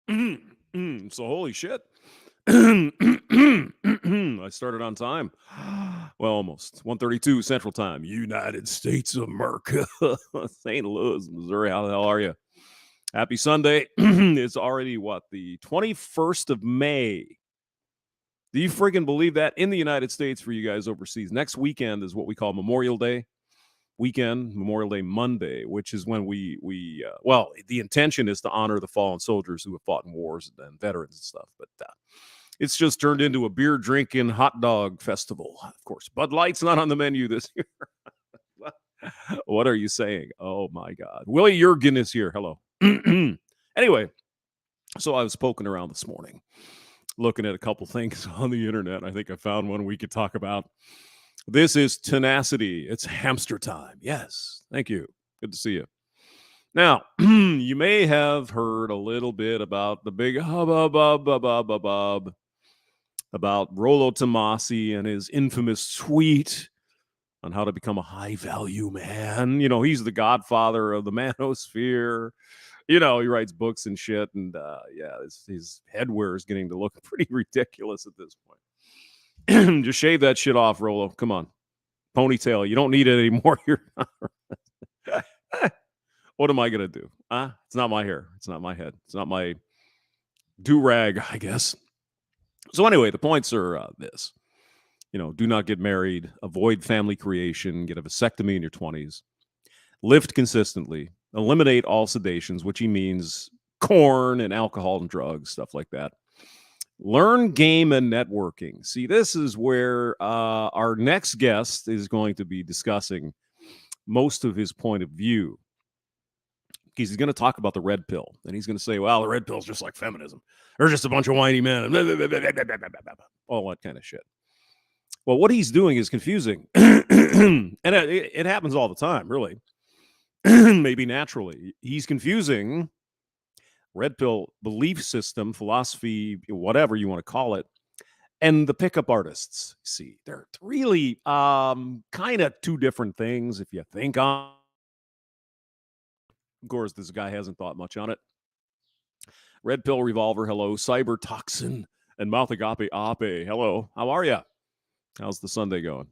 So holy shit. I started on time. Well, almost 1:32 Central Time, United States of America, St. Louis, Missouri. How the hell are you? Happy Sunday. It's already what, the 21st of May. Do you friggin' believe that? In the United States, for you guys overseas, next weekend is what we call Memorial Day weekend, Memorial Day Monday, which is when well, the intention is to honor the fallen soldiers who have fought in wars and veterans and stuff, but it's just turned into a beer drinking hot dog festival. Of course, Bud Light's not on the menu this year. What are you saying? Oh my God. Willie Jurgen is here. Hello. Anyway, so I was poking around this morning, looking at a couple things on the internet. I think I found one we could talk about. This is tenacity. It's hamster time. Yes. Thank you. Good to see you. Now, you may have heard a little bit about the big hubbub about Rollo Tomasi and his infamous tweet on how to become a high-value man. You know, he's the godfather of the manosphere. You know, he writes books and shit, and yeah, his headwear is getting to look pretty ridiculous at this point. Just shave that shit off, Rollo. Come on. Ponytail. You don't need it anymore. What am I going to do? It's not my hair. It's not my head. It's not my do-rag, I guess. So anyway, the points are this. You know, do not get married, avoid family creation, get a vasectomy in your 20s, lift consistently, eliminate all sedations, which he means corn and alcohol and drugs, stuff like that. Learn game and networking. See, this is where our next guest is going to be discussing most of his point of view. Because he's going to talk about the red pill. And he's going to say, well, the red pill's just like feminism. They're just a bunch of whiny men. All that kind of shit. Well, what he's doing is confusing. And it happens all the time, really. Maybe naturally. He's confusing red pill belief system, philosophy, whatever you want to call it, and the pickup artists. See, they're really kind of two different things if you think on. Of course, this guy hasn't thought much on it. Red pill revolver, hello. Cyber toxin and mouth agape ape, hello. How are you? How's the Sunday going?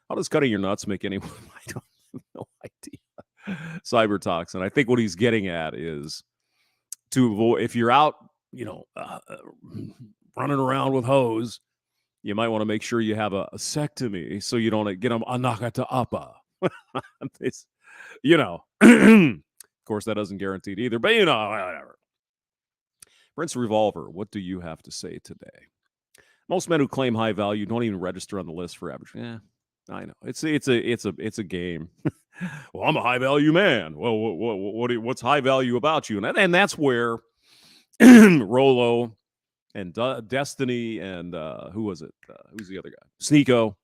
How does cutting your nuts make anyone? I don't have no idea. Cyber toxin. I think what he's getting at is to avoid, if you're out, you know, running around with hose, you might want to make sure you have a vasectomy so you don't get them a nakata uppa. You know, of course, that doesn't guarantee it either, but you know, whatever. Prince Revolver, what do you have to say today? Most men who claim high value don't even register on the list for average. Yeah, I know. It's a game. Well, I'm a high value man. Well, what's high value about you? And that's where Rollo and Destiny and who was it? Who's the other guy? Sneeko.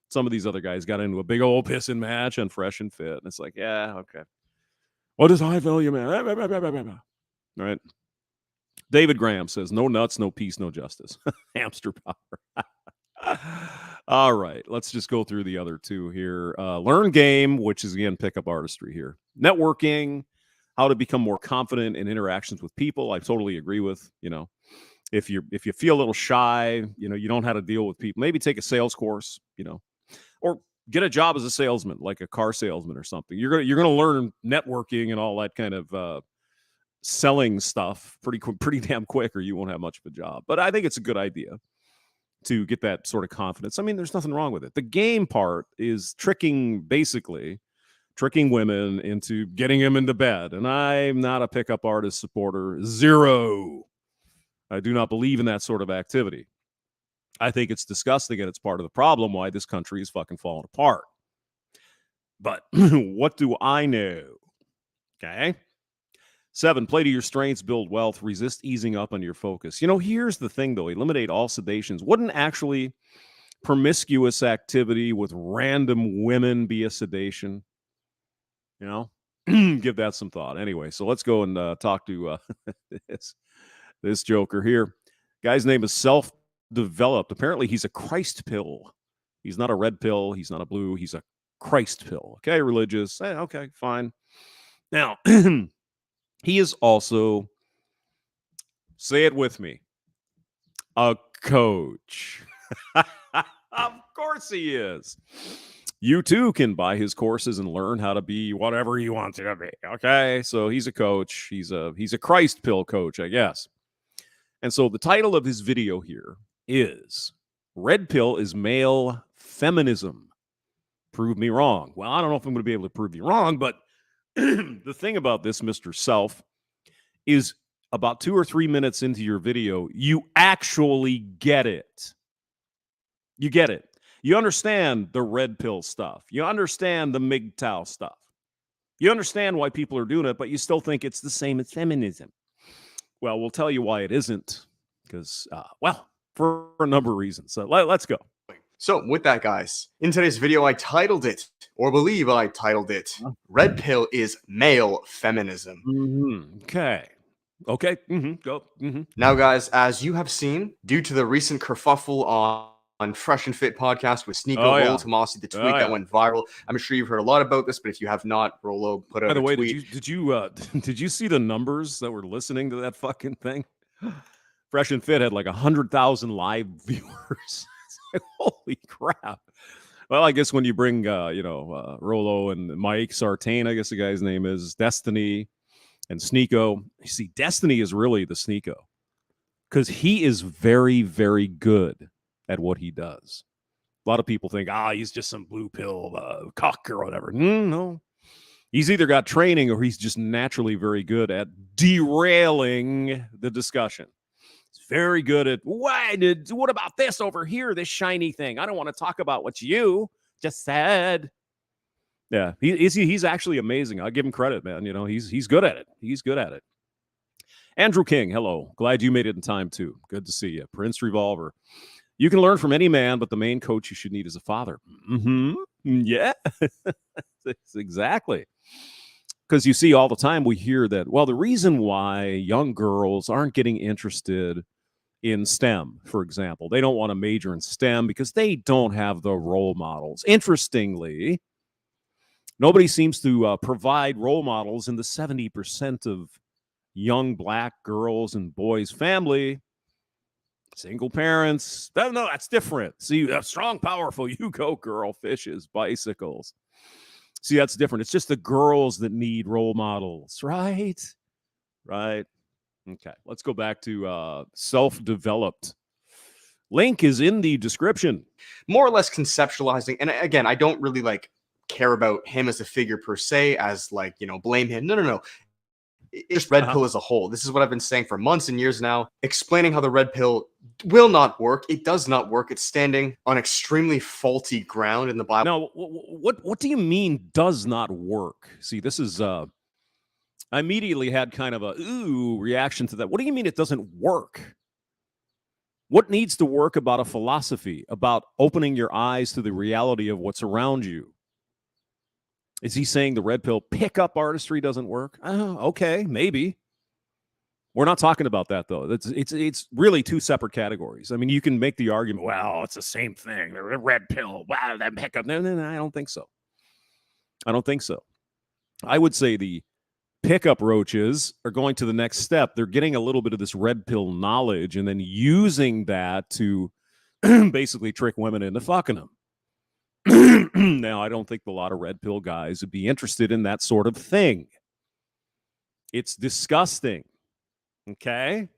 Some of these other guys got into a big old pissing match on Fresh and Fit, and it's like, yeah, okay. What is high value man? All right. David Graham says, no nuts, no peace, no justice. Hamster power. All right. Let's just go through the other two here. Learn game, which is, again, pickup artistry here. Networking, how to become more confident in interactions with people. I totally agree with, you know, if you feel a little shy, you know, you don't know how to deal with people, maybe take a sales course, you know, or get a job as a salesman, like a car salesman or something. You're gonna learn networking and all that kind of selling stuff pretty damn quick, or you won't have much of a job. But I think it's a good idea to get that sort of confidence. I mean, there's nothing wrong with it. The game part is basically tricking women into getting them into bed. And I'm not a pickup artist supporter. Zero. I do not believe in that sort of activity. I think it's disgusting, and it's part of the problem why this country is fucking falling apart. But what do I know? Okay. 7, play to your strengths, build wealth, resist easing up on your focus. You know, here's the thing, though. Eliminate all sedations. Wouldn't actually promiscuous activity with random women be a sedation? You know, give that some thought. Anyway, so let's go and talk to this joker here. Guy's name is Self-Developed. Apparently, he's a Christ pill. He's not a red pill. He's not a blue. He's a Christ pill. Okay, religious. Okay, fine. Now, he is also Say it with me. A coach. Of course he is. You too can buy his courses and learn how to be whatever you want to be. Okay, so he's a coach. He's a Christ pill coach, I guess. And so the title of his video here is "Red Pill is Male Feminism. Prove me wrong." Well, I don't know if I'm going to be able to prove you wrong, but the thing about this, Mr. Self, is about 2 or 3 minutes into your video, you actually get it. You get it. You understand the red pill stuff. You understand the MGTOW stuff. You understand why people are doing it, but you still think it's the same as feminism. Well, we'll tell you why it isn't. Because, for a number of reasons. So let's go. So with that, guys, in today's video, I titled it, or believe I titled it, "Red Pill is Male Feminism." Okay. Go. Now, guys, as you have seen, due to the recent kerfuffle on Fresh and Fit podcast with Sneeko, Rolo Tomasi, the tweet that went viral. I'm sure you've heard a lot about this, but if you have not, Rolo put out a tweet. By the way, did you see the numbers that were listening to that fucking thing? Fresh and Fit had like 100,000 live viewers. It's like, holy crap. Well, I guess when you bring Rolo and Mike Sartain, I guess the guy's name is, Destiny and Sneeko. You see, Destiny is really the Sneeko because he is very, very good at what he does. A lot of people think, he's just some blue pill cock or whatever. No. He's either got training or he's just naturally very good at derailing the discussion. He's very good at, what about this over here, this shiny thing? I don't want to talk about what you just said. Yeah, he's actually amazing. I'll give him credit, man. He's good at it. He's good at it. Andrew King, hello. Glad you made it in time, too. Good to see you. Prince Revolver. You can learn from any man, but the main coach you should need is a father. Yeah, exactly. Because you see all the time we hear that, the reason why young girls aren't getting interested in STEM, for example, they don't want to major in STEM because they don't have the role models. Interestingly, nobody seems to provide role models in the 70% of young black girls and boys' family. Single parents. No, that's different. See, strong, powerful, you go, girl, fishes, bicycles. See, that's different. It's just the girls that need role models, right? Right. Okay, let's go back to self-developed. Link is in the description. More or less conceptualizing. And again, I don't really care about him as a figure per se, as blame him. No. It's just red pill as a whole. This is what I've been saying for months and years now, explaining how the red pill will not work. It does not work. It's standing on extremely faulty ground in the Bible. Now, what do you mean does not work? See, this is I immediately had kind of a reaction to that. What do you mean it doesn't work? What needs to work about a philosophy, about opening your eyes to the reality of what's around you? Is he saying the red pill pickup artistry doesn't work? Okay, maybe. We're not talking about that, though. It's really two separate categories. I mean, you can make the argument, it's the same thing. The red pill, that pickup. No, I don't think so. I would say the pickup roaches are going to the next step. They're getting a little bit of this red pill knowledge and then using that to basically trick women into fucking them. Now, I don't think a lot of red pill guys would be interested in that sort of thing. It's disgusting. Okay?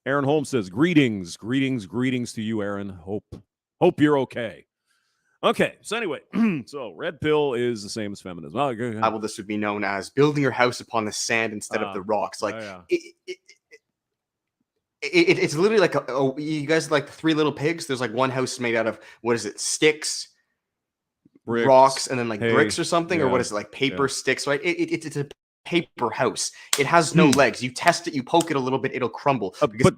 Aaron Holmes says, greetings to you, Aaron. Hope you're okay. Okay, so anyway, so red pill is the same as feminism. Well, this would be known as building your house upon the sand instead of the rocks. It's literally like you guys like the Three Little Pigs. There's one house made out of, sticks, bricks, rocks, and then bricks or something, or what is it, paper, sticks, right? It's a paper house. It has no legs. You test it, you poke it a little bit, it'll crumble. But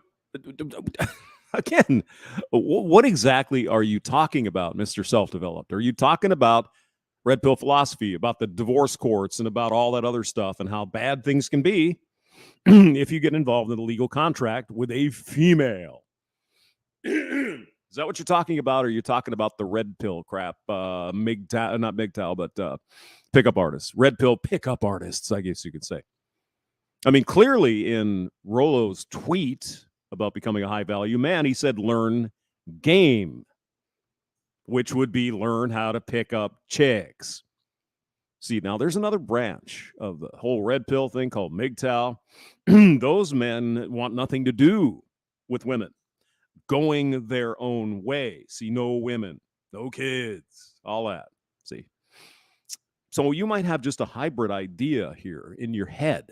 again, what exactly are you talking about, Mr. Self-Developed? Are you talking about red pill philosophy, about the divorce courts, and about all that other stuff, and how bad things can be if you get involved in a legal contract with a female? Is that what you're talking about? Or are you talking about the red pill crap? Not MGTOW, but pickup artists. Red pill pickup artists, I guess you could say. I mean, clearly in Rollo's tweet about becoming a high value man, he said learn game, which would be learn how to pick up chicks. See, now there's another branch of the whole red pill thing called MGTOW. Those men want nothing to do with women, going their own way. See, no women, no kids, all that. See, so you might have just a hybrid idea here in your head.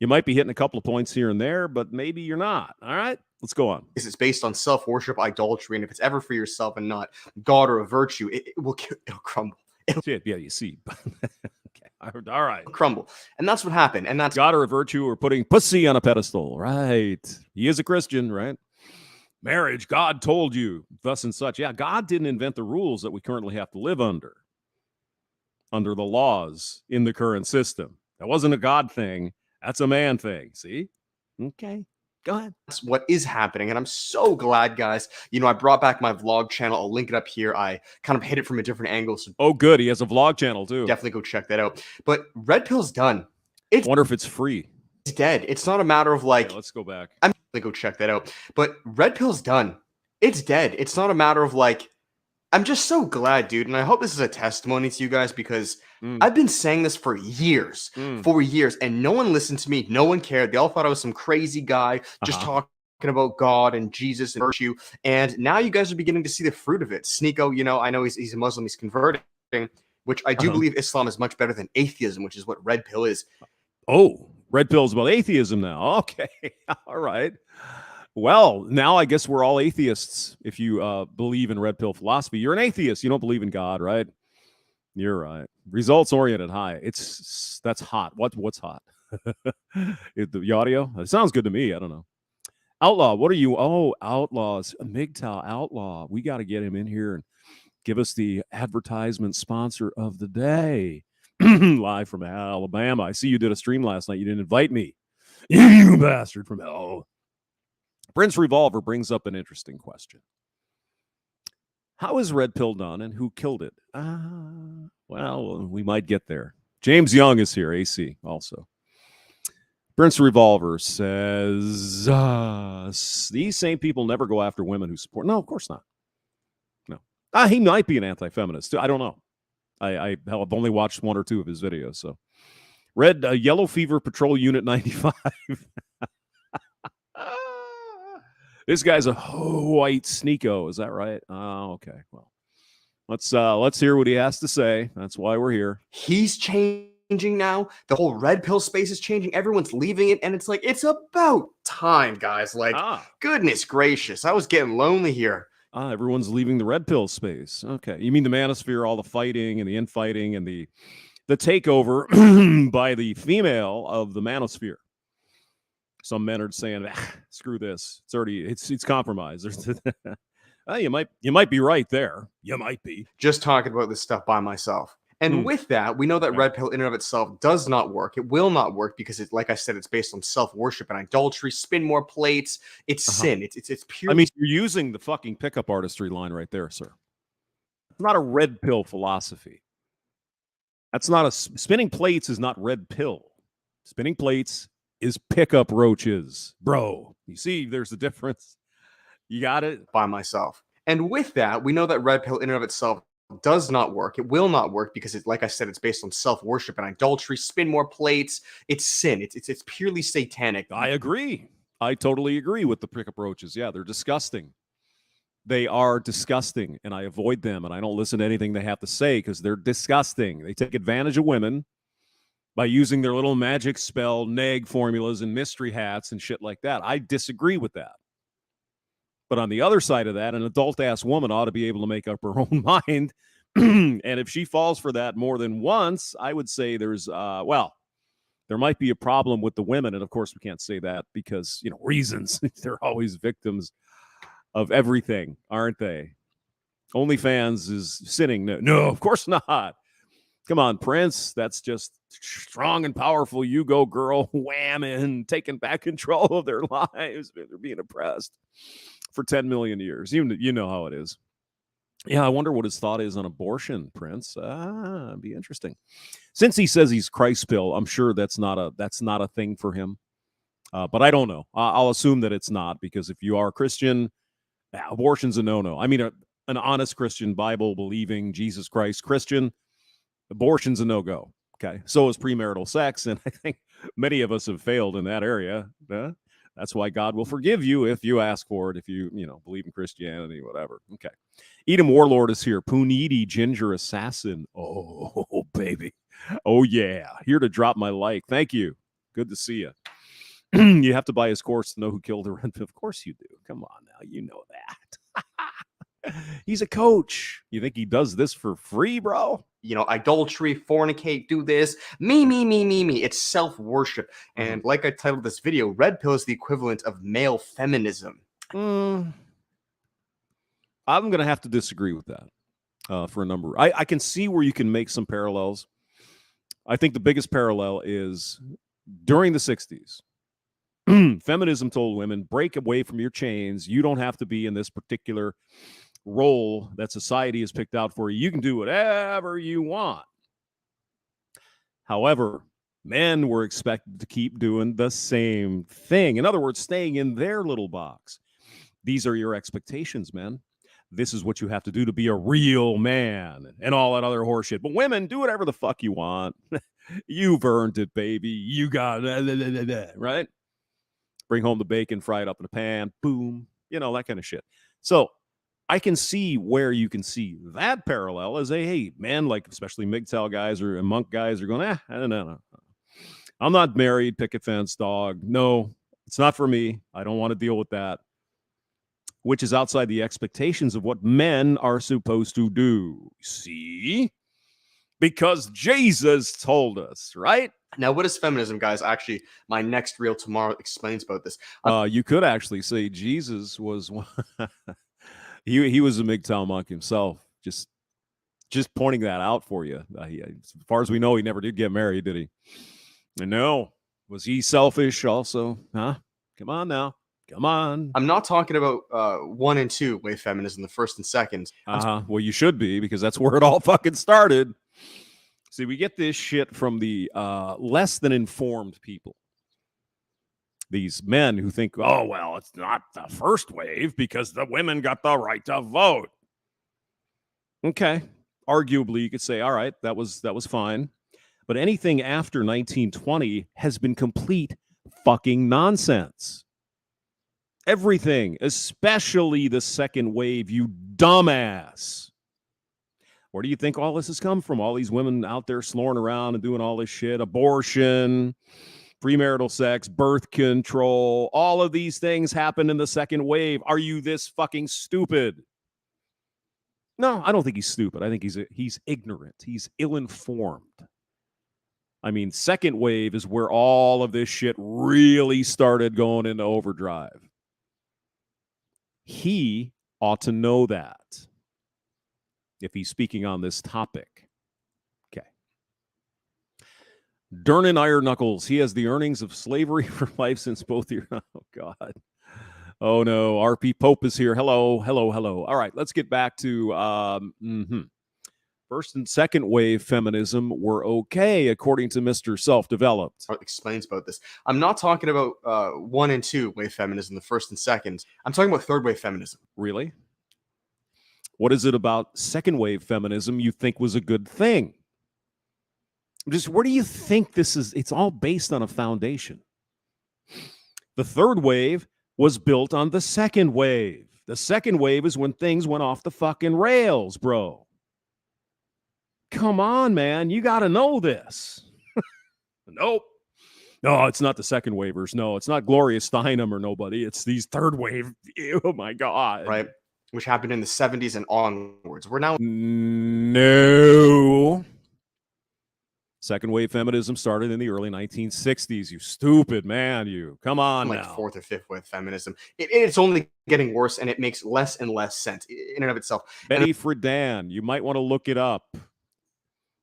You might be hitting a couple of points here and there, but maybe you're not. All right, let's go on. It's based on self-worship, idolatry, and if it's ever for yourself and not God or a virtue, it'll crumble. Yeah, you see. Okay, all right. It'll crumble, and that's what happened. And that's God or a virtue or putting pussy on a pedestal, right? He is a Christian, right? Marriage, God told you, thus and such. Yeah, God didn't invent the rules that we currently have to live under the laws in the current system. That wasn't a God thing. That's a man thing. See? Okay. Go ahead. That's what is happening. And I'm so glad, guys. I brought back my vlog channel. I'll link it up here. I kind of hit it from a different angle. So oh, good. He has a vlog channel, too. Definitely go check that out. But red pill's done. I wonder if it's free. It's dead. It's not a matter of like... Okay, let's go back. I'm going to go check that out. But red pill's done. It's dead. It's not a matter of like... I'm just so glad, dude. And I hope this is a testimony to you guys because I've been saying this for years, and no one listened to me. No one cared. They all thought I was some crazy guy just talking about God and Jesus and virtue. And now you guys are beginning to see the fruit of it. Sneeko, I know he's a Muslim. He's converting, which I do believe Islam is much better than atheism, which is what red pill is. Oh, red pill's about atheism now. Okay. All right. Well, now I guess we're all atheists. If you believe in red pill philosophy, you're an atheist. You don't believe in God, right? You're right. Results oriented. Hi. That's hot. What's hot? The audio? It sounds good to me. I don't know. Outlaw, what are you? Oh, Outlaws. MGTOW Outlaw. We got to get him in here and give us the advertisement sponsor of the day. Live from Alabama. I see you did a stream last night. You didn't invite me. You bastard from hell. Prince Revolver brings up an interesting question. How is red pill done and who killed it? Well, we might get there. James Young is here, AC also. Prince Revolver says, these same people never go after women who support. No, of course not. No. He might be an anti-feminist. I don't know. I have only watched one or two of his videos. So, Red Yellow Fever Patrol Unit 95. This guy's a white sneeko. Is that right? Oh, okay. Well, let's hear what he has to say. That's why we're here. He's changing now. The whole red pill space is changing. Everyone's leaving it, and it's like it's about time, guys. Like, goodness gracious, I was getting lonely here. Everyone's leaving the red pill space. Okay, you mean the manosphere, all the fighting and the infighting and the takeover by the female of the manosphere. Some men are saying, "Screw this! It's compromised." You might be right there. You might be just talking about this stuff by myself. And with that, we know that red pill in and of itself does not work. It will not work because it's, like I said, it's based on self-worship and idolatry. Spin more plates. It's sin. It's pure. I mean, you're using the fucking pickup artistry line right there, sir. It's not a red pill philosophy. That's not spinning plates is not red pill. Spinning plates is pickup roaches, bro. You see, there's a difference. You got it? By myself. And with that, we know that red pill in and of itself does not work. It will not work because it's, like I said, it's based on self-worship and idolatry. Spin more plates. It's sin. It's purely satanic. I agree. I totally agree with the pickup roaches. Yeah, they're disgusting. They are disgusting, and I avoid them, and I don't listen to anything they have to say because they're disgusting. They take advantage of women by using their little magic spell, neg formulas, and mystery hats and shit like that. I disagree with that. But on the other side of that, an adult-ass woman ought to be able to make up her own mind. And if she falls for that more than once, I would say there's, there might be a problem with the women. And, of course, we can't say that because, reasons. They're always victims of everything, aren't they? OnlyFans is sinning. No, of course not. Come on, Prince. That's just strong and powerful. You go, girl. Whamming, taking back control of their lives. They're being oppressed for 10 million years. You know how it is. Yeah, I wonder what his thought is on abortion, Prince. It'd be interesting. Since he says he's Christ pill, I'm sure that's not a thing for him. But I don't know. I'll assume that it's not, because if you are a Christian, abortion's a no-no. I mean, an honest Christian, Bible believing, Jesus Christ Christian, abortion's a no-go. Okay, so is premarital sex, and I think many of us have failed in that area. That's why God will forgive you if you ask for it, if you believe in Christianity, whatever. Okay. Edom Warlord is here. Puniti Ginger Assassin. Oh, baby. Oh, yeah. Here to drop my like. Thank you. Good to see you. You have to buy his course to know who killed the Red Pill. Of course you do. Come on now. You know that. He's a coach. You think he does this for free, bro? Adultery, fornicate, do this. Me. It's self-worship. And like I titled this video, red pill is the equivalent of male feminism. I'm going to have to disagree with that for a number. I can see where you can make some parallels. I think the biggest parallel is during the 60s. Feminism told women, break away from your chains. You don't have to be in this particular role that society has picked out for you. You can do whatever you want. However, men were expected to keep doing the same thing. In other words, staying in their little box. These are your expectations, men. This is what you have to do to be a real man, and all that other horseshit. But women, do whatever the fuck you want. You've earned it, baby. You got it, right? Bring home the bacon, fry it up in a pan, boom, that kind of shit. So I can see where you can see that parallel as hey, man, like especially MGTOW guys or monk guys are going, no. I'm not married, picket fence, dog. No, it's not for me. I don't want to deal with that. Which is outside the expectations of what men are supposed to do. See? Because Jesus told us, right? Now, what is feminism, guys? Actually, my next reel tomorrow explains about this. You could actually say Jesus was he was a MGTOW monk himself. Just pointing that out for you. As far as we know, he never did get married, did he? And no. Was he selfish also? Huh? Come on now. Come on. I'm not talking about 1 and 2 wave feminism, the first and second. Well, you should be, because that's where it all fucking started. See, we get this shit from the less than informed people. These men who think, oh, well, it's not the first wave because the women got the right to vote. Okay. Arguably, you could say, all right, that was fine. But anything after 1920 has been complete fucking nonsense. Everything, especially the second wave, you dumbass. Where do you think all this has come from? All these women out there slurring around and doing all this shit, abortion, premarital sex, birth control, all of these things happened in the second wave. Are you this fucking stupid? No, I don't think he's stupid. I think he's ignorant. He's ill-informed. I mean, second wave is where all of this shit really started going into overdrive. He ought to know that if he's speaking on this topic. Okay. Dernan Iron Knuckles. He has the earnings of slavery for life since both your... Oh, God. Oh, no. RP Pope is here. Hello. All right, let's get back to... First and second wave feminism were okay, according to Mr. Self-Developed. Explains about this. I'm not talking about 1 and 2 wave feminism, the first and second. I'm talking about third wave feminism. Really? What is it about second wave feminism you think was a good thing? Just where do you think this is? It's all based on a foundation. The third wave was built on the second wave. The second wave is when things went off the fucking rails, bro. Come on, man. You got to know this. Nope. No, it's not the second wavers. No, it's not Gloria Steinem or nobody. It's these third wave. Oh, my God. Right. Which happened in the 70s and onwards. We're now... No. Second wave feminism started in the early 1960s. You stupid man, you. Come on like now. Fourth or fifth wave feminism. It's only getting worse, and it makes less and less sense in and of itself. Betty Friedan. You might want to look it up.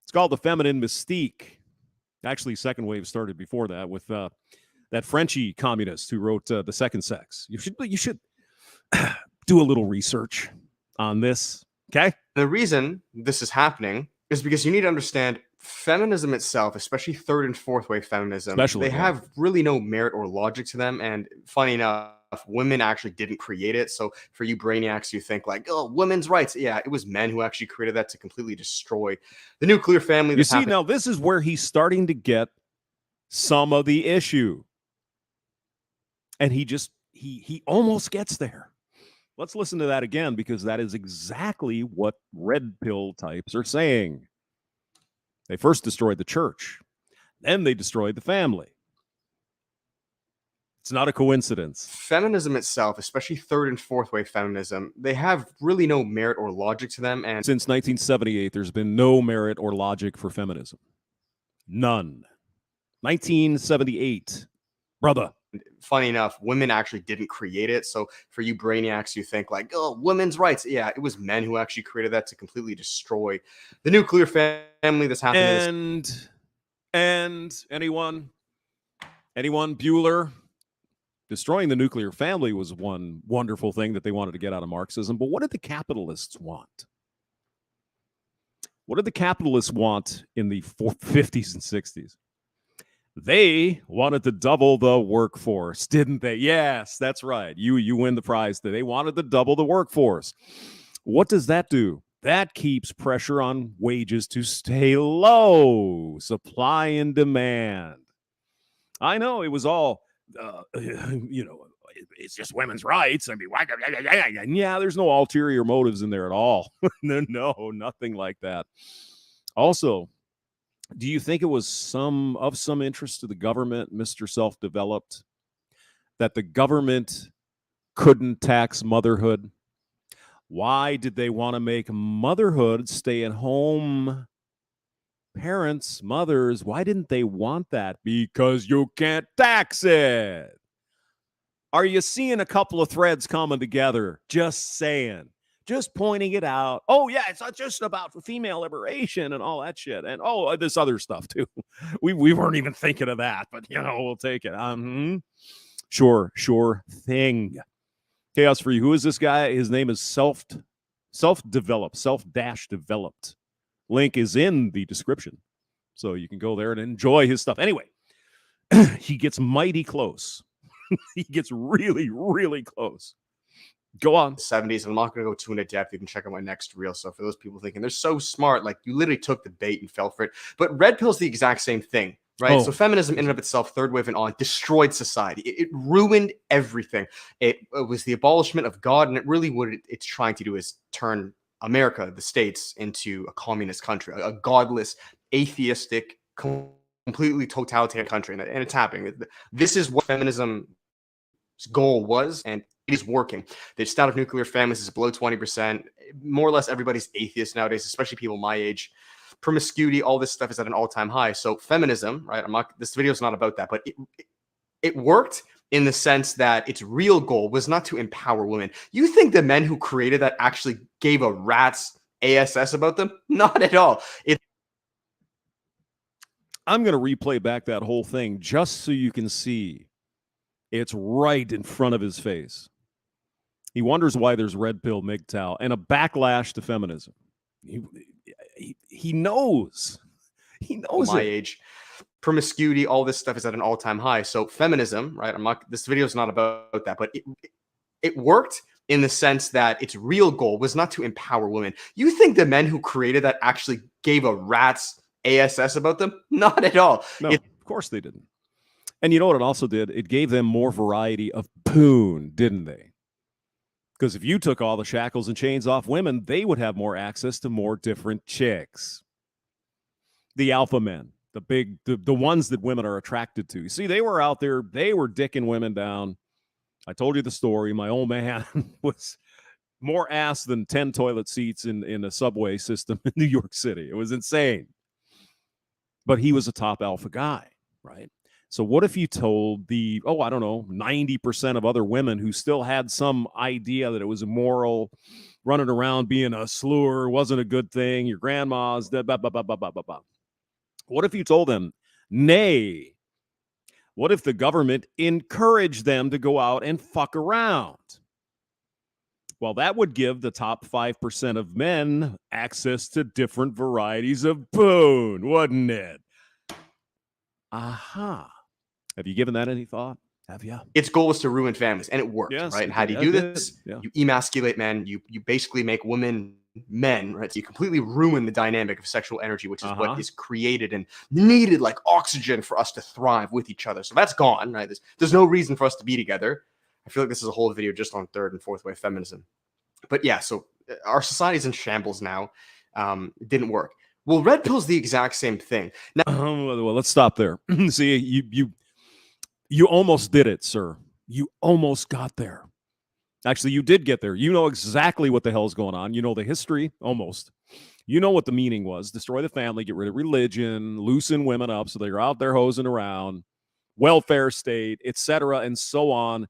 It's called The Feminine Mystique. Actually, second wave started before that with that Frenchy communist who wrote The Second Sex. You should do a little research on this. Okay? The reason this is happening is because you need to understand feminism itself, especially third and fourth wave feminism, Especially, they yeah. have really no merit or logic to them. And funny enough, women actually didn't create it. So for you brainiacs, you think like, oh, women's rights. Yeah, it was men who actually created that to completely destroy the nuclear family. You see, now this is where he's starting to get some of the issue. And he almost gets there. Let's listen to that again, because that is exactly what red pill types are saying. They first destroyed the church, then they destroyed the family. It's not a coincidence. Feminism itself, especially third and fourth wave feminism, they have really no merit or logic to them. And since 1978, there's been no merit or logic for feminism. None. 1978, brother. Funny enough, women actually didn't create it. So for you brainiacs, you think like, oh, women's rights. Yeah, it was men who actually created that to completely destroy the nuclear family. That's happening. And anyone, Bueller? Destroying the nuclear family was one wonderful thing that they wanted to get out of Marxism. But what did the capitalists want? What did the capitalists want in the 50s and 60s? They wanted to double the workforce, didn't they? Yes, that's right. You win the prize. They wanted to double the workforce. What does that do? That keeps pressure on wages to stay low. Supply and demand. I know it was all, it's just women's rights. I mean, yeah, there's no ulterior motives in there at all. No, nothing like that. Also, do you think it was some interest to the government, Mr. Self-Developed, that the government couldn't tax motherhood? Why did they want to make motherhood stay-at-home parents, mothers? Why didn't they want that? Because you can't tax it. Are you seeing a couple of threads coming together? Just saying. Just pointing it out. Oh, yeah, it's not just about female liberation and all that shit. And, this other stuff, too. We weren't even thinking of that, but, we'll take it. Sure thing. Chaos for you. Who is this guy? His name is Self-Developed. Self-Developed. Link is in the description. So you can go there and enjoy his stuff. Anyway, he gets mighty close. He gets really, really close. Go on. 70s. I'm not going to go too into depth. You can check out my next reel. So for those people thinking they're so smart, like you literally took the bait and fell for it. But red pill's the exact same thing, right? So feminism in and of itself, third wave and on, destroyed society. It ruined everything. It was the abolishment of God. And it really what it's trying to do is turn America, the States, into a communist country, a godless, atheistic, completely totalitarian country. And it's happening. This is what feminism's goal was, and it is working. The stat of nuclear families is below 20%. More or less everybody's atheist nowadays, especially people my age. Promiscuity, all this stuff is at an all-time high. So feminism, right? This video is not about that, but it worked in the sense that its real goal was not to empower women. You think the men who created that actually gave a rat's ass about them? Not at all. I'm going to replay back that whole thing just so you can see. It's right in front of his face. He wonders why there's red pill MGTOW and a backlash to feminism. He knows. He knows my it. age. Promiscuity, all this stuff is at an all-time high. So feminism, right? This video is not about that, but it worked in the sense that its real goal was not to empower women. You think the men who created that actually gave a rat's ass about them? Not at all. No, of course they didn't. And you know what it also did? It gave them more variety of poon, didn't they? Because if you took all the shackles and chains off women, they would have more access to more different chicks. The alpha men, the ones that women are attracted to. You see, they were out there, they were dicking women down. I told you the story. My old man was more ass than 10 toilet seats in a subway system in New York City. It was insane. But he was a top alpha guy, right? So what if you told 90% of other women who still had some idea that it was immoral, running around being a slur wasn't a good thing, your grandma's, blah, blah, blah, blah, blah, blah, blah. What if you told them, nay? What if the government encouraged them to go out and fuck around? Well, that would give the top 5% of men access to different varieties of boon, wouldn't it? Aha. Have you given that any thought? Have you? Its goal was to ruin families, and it worked, Yes. right? And how do you do this? Yeah. You emasculate men. You basically make women men, right? So you completely ruin the dynamic of sexual energy, which is what is created and needed like oxygen for us to thrive with each other. So that's gone, right? There's no reason for us to be together. I feel like this is a whole video just on third and fourth wave feminism. But yeah, so our society's in shambles now. It didn't work. Well, red pill's the exact same thing. Now, well, let's stop there. See, you almost did it, sir. You almost got there. Actually, you did get there. You know exactly what the hell's going on. You know the history, almost. You know what the meaning was. Destroy the family, get rid of religion, loosen women up so they're out there hosing around, welfare state, etc., and so on.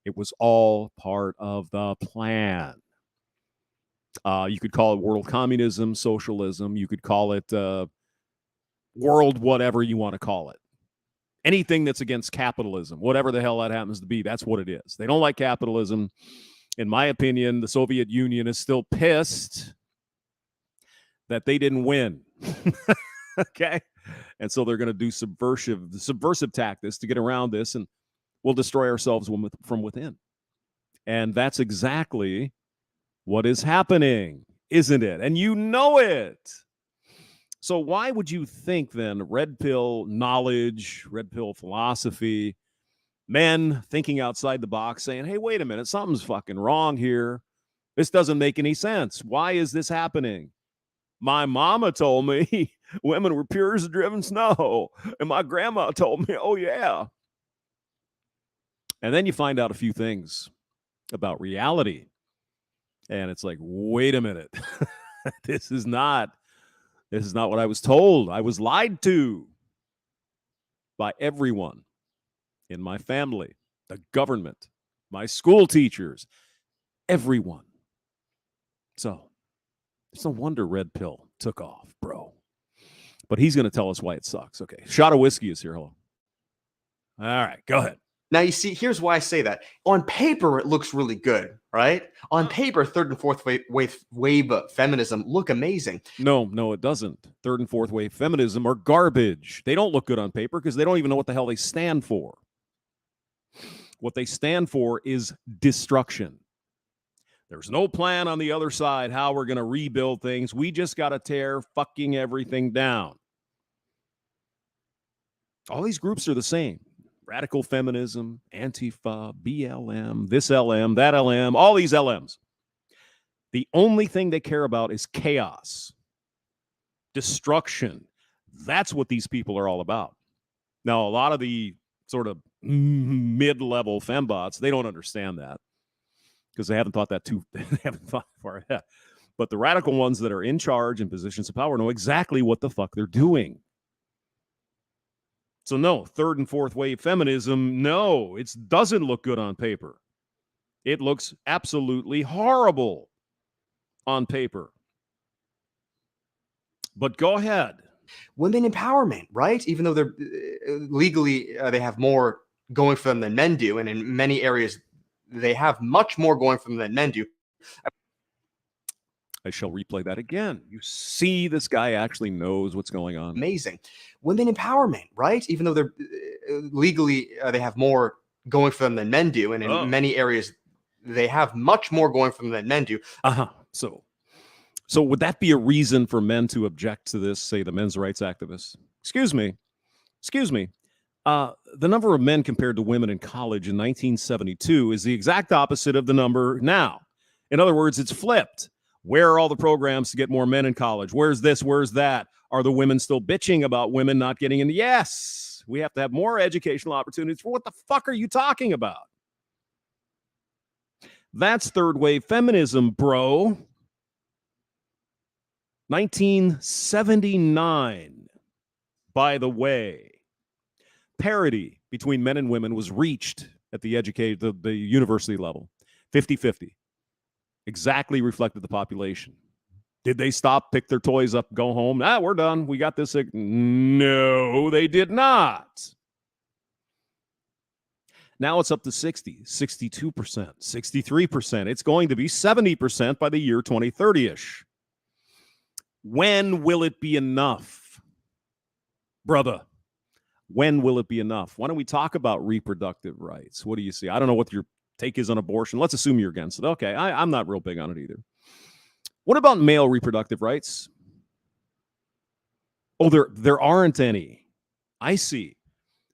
It was all part of the plan. You could call it world communism, socialism. You could call it world whatever you want to call it. Anything that's against capitalism, whatever the hell that happens to be, that's what it is. They don't like capitalism. In my opinion, the Soviet Union is still pissed that they didn't win. Okay? And so they're going to do subversive tactics to get around this, and we'll destroy ourselves from within. And that's exactly what is happening, isn't it? And you know it. So why would you think then red pill knowledge, red pill philosophy, men thinking outside the box saying, hey, wait a minute, something's fucking wrong here. This doesn't make any sense. Why is this happening? My mama told me women were pure as driven snow. And my grandma told me, oh, yeah. And then you find out a few things about reality. And it's like, wait a minute. This is not what I was told. I was lied to by everyone in my family, the government, my school teachers, everyone. So it's no wonder red pill took off, bro. But he's going to tell us why it sucks. Okay. Shot of whiskey is here. Hello. All right. Go ahead. Now, you see, here's why I say that. On paper, it looks really good, right? On paper, third and fourth wave feminism look amazing. No, it doesn't. Third and fourth wave feminism are garbage. They don't look good on paper because they don't even know what the hell they stand for. What they stand for is destruction. There's no plan on the other side how we're going to rebuild things. We just got to tear fucking everything down. All these groups are the same. Radical feminism, Antifa, BLM, this LM, that LM, all these LMs. The only thing they care about is chaos, destruction. That's what these people are all about. Now, a lot of the sort of mid-level fembots, they don't understand that because they haven't thought far ahead. But the radical ones that are in charge in positions of power know exactly what the fuck they're doing. So no, third and fourth wave feminism, no, it doesn't look good on paper. It looks absolutely horrible on paper. But go ahead. Women empowerment, right? Even though they're legally, they have more going for them than men do. And in many areas, they have much more going for them than men do. I shall replay that again. You see, this guy actually knows what's going on. Amazing. Women empowerment, right? Even though they're legally, they have more going for them than men do. And in many areas, they have much more going for them than men do. So would that be a reason for men to object to this, say the men's rights activists? Excuse me. The number of men compared to women in college in 1972 is the exact opposite of the number now. In other words, it's flipped. Where are all the programs to get more men in college? Where's this? Where's that? Are the women still bitching about women not getting in? Yes, we have to have more educational opportunities. For what the fuck are you talking about? That's third wave feminism, bro. 1979, by the way, parity between men and women was reached at the university level, 50-50. Exactly reflected the population. Did they stop, pick their toys up, go home? We're done. We got this. No, they did not. Now it's up to 60, 62%, 63%. It's going to be 70% by the year 2030-ish. When will it be enough? Brother, when will it be enough? Why don't we talk about reproductive rights? What do you see? I don't know what your take is on abortion. Let's assume you're against it. Okay, I'm not real big on it either. What about male reproductive rights? Oh, there aren't any. I see.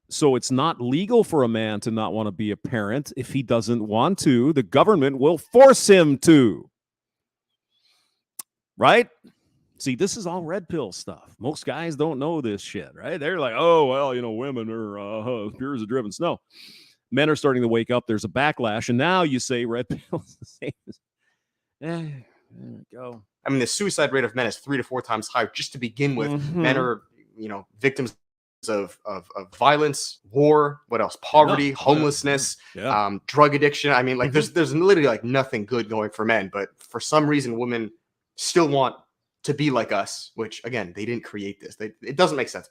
So it's not legal for a man to not want to be a parent. If he doesn't want to, the government will force him to. Right? See, this is all red pill stuff. Most guys don't know this shit, right? They're like, oh, well, women are pure as a driven snow. Men are starting to wake up. There's a backlash. And now you say red pill is the same as, there we go. I mean, the suicide rate of men is 3 to 4 times higher just to begin with. Mm-hmm. Men are, victims of violence, war, what else? Poverty, homelessness, drug addiction. I mean, like there's literally like nothing good going for men, but for some reason, women still want to be like us, which again, they didn't create this. It doesn't make sense.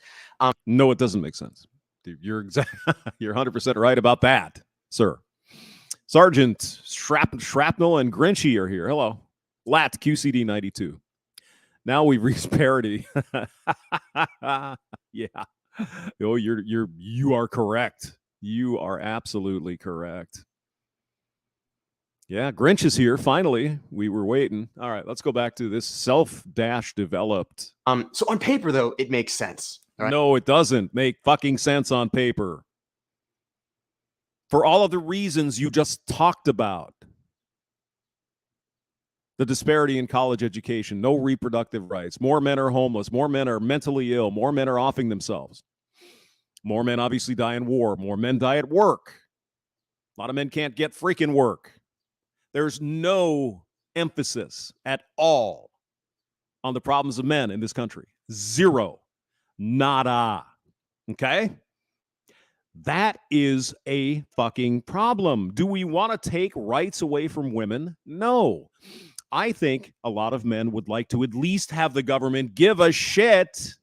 No, it doesn't make sense. You're 100% right about that, sir. Sergeant Shrapnel and Grinchy are here. Hello. Lat QCD 92. Now we've reached parity. Yeah. Oh, you are correct. You are absolutely correct. Yeah, Grinch is here. Finally, we were waiting. All right, let's go back to this self-developed. So on paper, though, it makes sense. Right? No, it doesn't make fucking sense on paper. For all of the reasons you just talked about. The disparity in college education, no reproductive rights, more men are homeless, more men are mentally ill, more men are offing themselves. More men obviously die in war, more men die at work. A lot of men can't get freaking work. There's no emphasis at all on the problems of men in this country. Zero. Nada. Okay? That is a fucking problem. Do we want to take rights away from women? No. I think a lot of men would like to at least have the government give a shit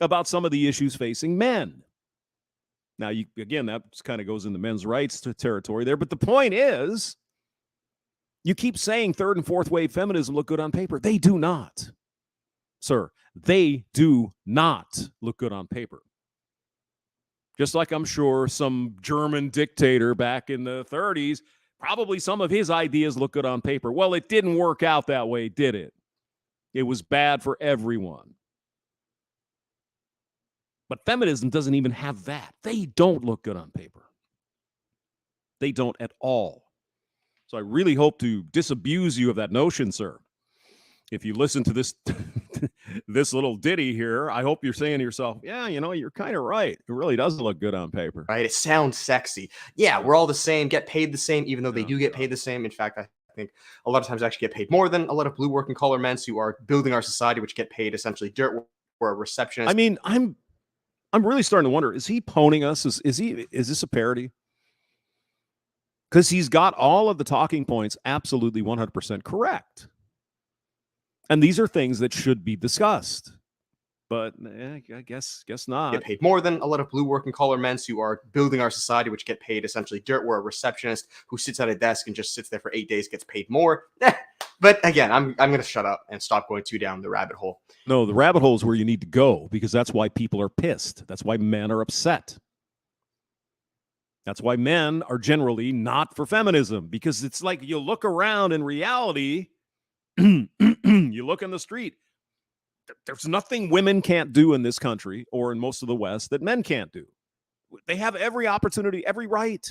about some of the issues facing men. Now, again, that kind of goes into men's rights territory there. But the point is, you keep saying third and fourth wave feminism look good on paper. They do not, sir. They do not look good on paper. Just like I'm sure some German dictator back in the 30s, probably some of his ideas look good on paper. Well, it didn't work out that way, did it? It was bad for everyone. But feminism doesn't even have that. They don't look good on paper. They don't at all. So I really hope to disabuse you of that notion, sir. If you listen to this this little ditty here, I hope you're saying to yourself, yeah, you're kind of right. It really doesn't look good on paper. Right? It sounds sexy. Yeah, we're all the same, get paid the same, even though they do get paid the same. In fact, I think a lot of times actually get paid more than a lot of blue working collar men who are building our society, which get paid essentially dirt or a receptionist. I mean, I'm really starting to wonder, is he poning us? Is this a parody? Because he's got all of the talking points absolutely 100% correct. And these are things that should be discussed. But I guess not. Get paid more than a lot of blue working collar men who are building our society, which get paid essentially dirt, where a receptionist who sits at a desk and just sits there for 8 days gets paid more. But again, I'm going to shut up and stop going too down the rabbit hole. No, the rabbit hole is where you need to go, because that's why people are pissed. That's why men are upset. That's why men are generally not for feminism, because it's like you look around in reality, you look in the street, there's nothing women can't do in this country or in most of the West that men can't do. They have every opportunity, every right.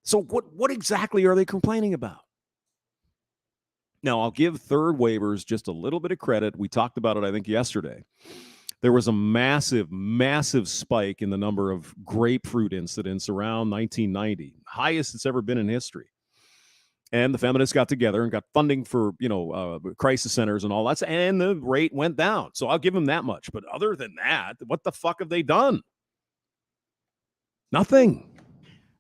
So what exactly are they complaining about? Now, I'll give third waivers just a little bit of credit. We talked about it, I think, yesterday. There was a massive, massive spike in the number of grapefruit incidents around 1990, highest it's ever been in history. And the feminists got together and got funding for, crisis centers and all that, and the rate went down. So I'll give them that much. But other than that, what the fuck have they done? Nothing.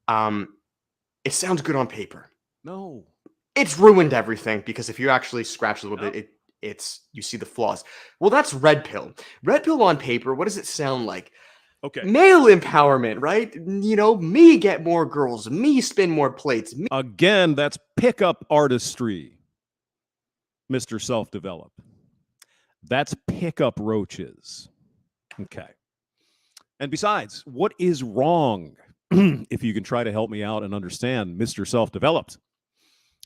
It sounds good on paper. No. It's ruined everything, because if you actually scratch a little bit, you see the flaws. Well, that's red pill. Red pill on paper, what does it sound like? Okay. Male empowerment, right? You know, me get more girls, me spin more plates. Me. Again, that's pickup artistry, Mr. Self-Develop. That's pickup roaches. Okay. And besides, what is wrong? If you can try to help me out and understand Mr. Self-Developed,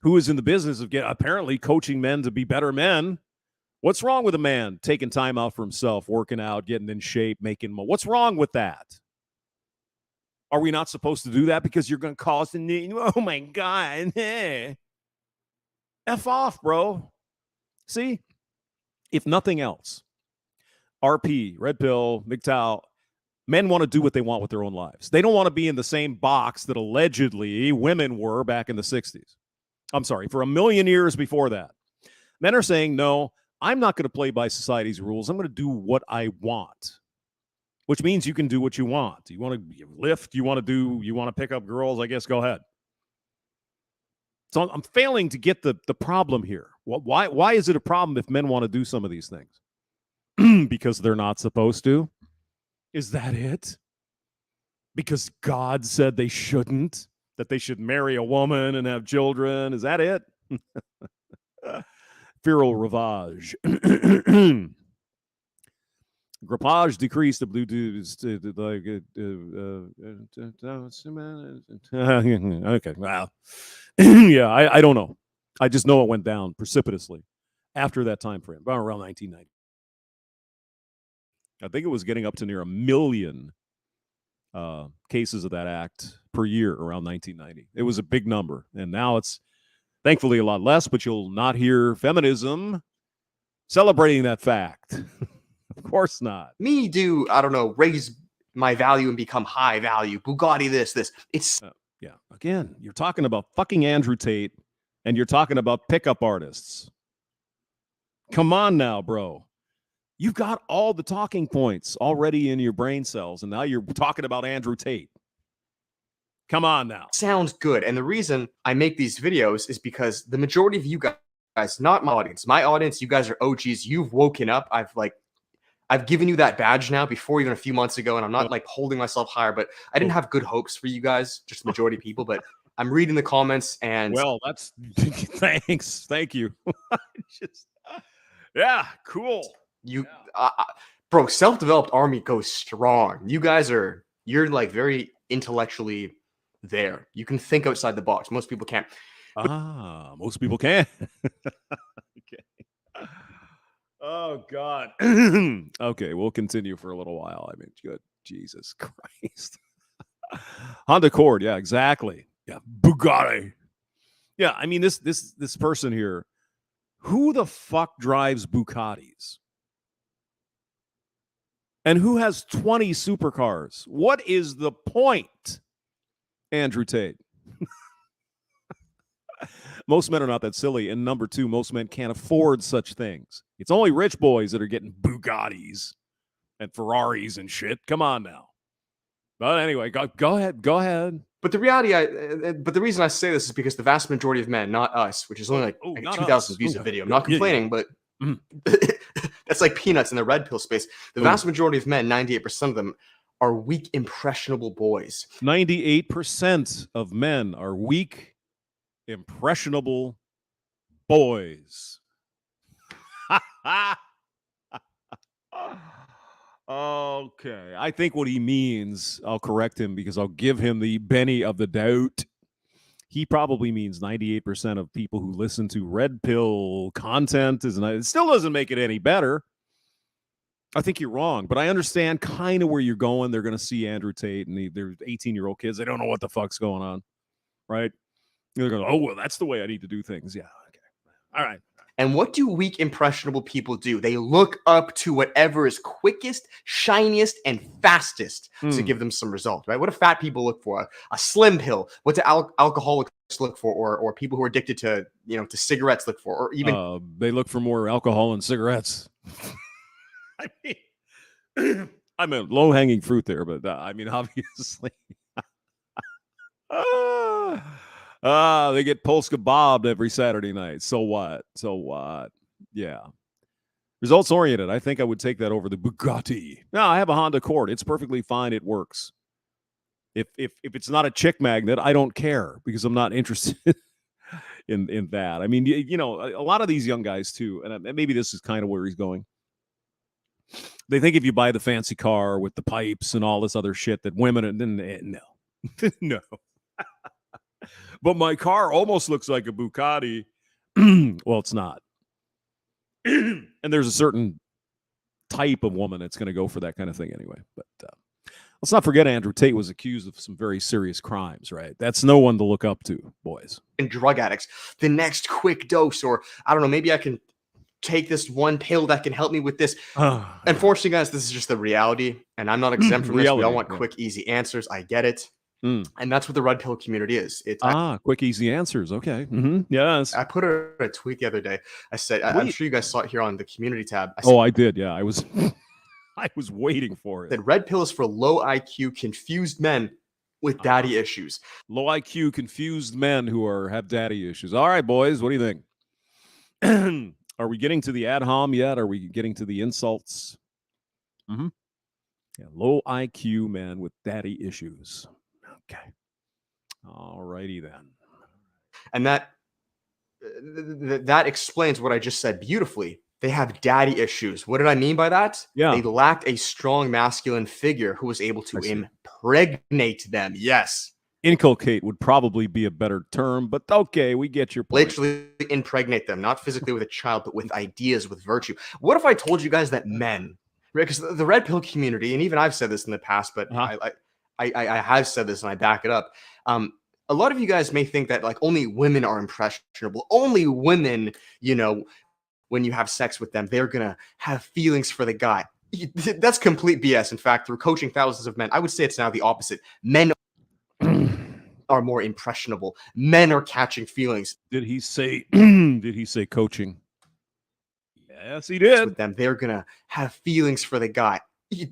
who is in the business of apparently coaching men to be better men. What's wrong with a man taking time out for himself, working out, getting in shape, making money? What's wrong with that? Are we not supposed to do that because you're going to cause the need? Oh, my God. F off, bro. See, if nothing else, RP, Red Pill, MGTOW, men want to do what they want with their own lives. They don't want to be in the same box that allegedly women were back in the 60s. I'm sorry, for a million years before that. Men are saying, no, I'm not going to play by society's rules. I'm going to do what I want, which means you can do what you want. You want to lift, you want to pick up girls, I guess, go ahead. So I'm failing to get the problem here. Why is it a problem if men want to do some of these things? Because they're not supposed to? Is that it? Because God said they shouldn't? That they should marry a woman and have children? Is that it? Feral ravage. Grappage decreased the blue dudes to like okay, wow. Yeah, I don't know. I just know it went down precipitously after that time frame, about around 1990. I think it was getting up to near 1 million cases of that act per year around 1990. It was a big number, and now it's thankfully a lot less, but you'll not hear feminism celebrating that fact. Of course not. Me do, I don't know, raise my value and become high value. Bugatti this. It's yeah. Again, you're talking about fucking Andrew Tate and you're talking about pickup artists. Come on now, bro. You've got all the talking points already in your brain cells, and now you're talking about Andrew Tate. Come on now. Sounds good. And the reason I make these videos is because the majority of you guys, not my audience, you guys are OGs. You've woken up. I've given you that badge now before even a few months ago, and I'm not like holding myself higher, but I didn't have good hopes for you guys, just the majority of people, but I'm reading the comments and well, that's thanks. Thank you. Yeah, cool. Bro, self-developed army goes strong. You guys you're like very intellectually there. You can think outside the box. Most people can't. Most people can. Okay. Oh God. Okay, we'll continue for a little while. I mean, good Jesus Christ. Honda Accord, yeah, exactly. Yeah, Bugatti. Yeah, I mean this person here. Who the fuck drives Bugattis? And who has 20 supercars? What is the point, Andrew Tate? Most men are not that silly. And number two, most men can't afford such things. It's only rich boys that are getting Bugattis and Ferraris and shit. Come on now. But anyway, go ahead. But the reality, but the reason I say this is because the vast majority of men, not us, which is only like 2,000 views a video. I'm not complaining, but that's like peanuts in the red pill space. The vast majority of men, 98% of them, are weak, impressionable boys. 98% of men are weak, impressionable boys. Okay. I think what he means, I'll correct him because I'll give him the Benny of the doubt. He probably means 98% of people who listen to red pill content. It still doesn't make it any better. I think you're wrong, but I understand kind of where you're going. They're going to see Andrew Tate and they're 18-year-old kids. They don't know what the fuck's going on, right? They're going, oh, well, that's the way I need to do things. Yeah, okay. All right. And what do weak, impressionable people do? They look up to whatever is quickest, shiniest, and fastest to give them some result, right? What do fat people look for? A slim pill. What do alcoholics look for? Or people who are addicted to, to cigarettes look for? Or even they look for more alcohol and cigarettes. I mean, low-hanging fruit there, but I mean, obviously. They get Polska bobbed every Saturday night. So what? Yeah. Results oriented. I think I would take that over the Bugatti. No, I have a Honda Accord. It's perfectly fine. It works. If it's not a chick magnet, I don't care because I'm not interested in that. I mean, you know, a lot of these young guys too, and maybe this is kind of where he's going. They think if you buy the fancy car with the pipes and all this other shit that women and then no, no. But my car almost looks like a Bugatti. Well, it's not. And there's a certain type of woman that's going to go for that kind of thing anyway. But let's not forget Andrew Tate was accused of some very serious crimes, right? That's no one to look up to, boys. And drug addicts, the next quick dose, or I don't know, maybe I can take this one pill that can help me with this. Unfortunately, guys, this is just the reality, and I'm not exempt from this. We all want quick, easy answers. I get it. And that's what the red pill community is. It's quick, easy answers. Okay. Yes. I put a tweet the other day. I said, I'm sure you guys saw it here on the community tab. I did. Yeah, I was I was waiting for it. That red pill is for low IQ, confused men with daddy issues. Low IQ, confused men who have daddy issues. All right, boys, what do you think? Are we getting to the ad hom yet? Are we getting to the insults? Yeah, low IQ men with daddy issues. Okay. All righty then. And that explains what I just said beautifully. They have daddy issues. What did I mean by that? Yeah. They lacked a strong masculine figure who was able to impregnate them. Yes. Inculcate would probably be a better term, but okay, we get your point. Literally impregnate them, not physically with a child, but with ideas, with virtue. What if I told you guys that men, right? Because the red pill community, and even I've said this in the past, but I have said this and I back it up. A lot of you guys may think that like only women are impressionable. Only women, you know, when you have sex with them, they're gonna have feelings for the guy. That's complete BS. In fact, through coaching thousands of men, I would say it's now the opposite. Men are more impressionable. Men are catching feelings. Did he say? Did he say coaching? Yes, he did. With them, they're gonna have feelings for the guy.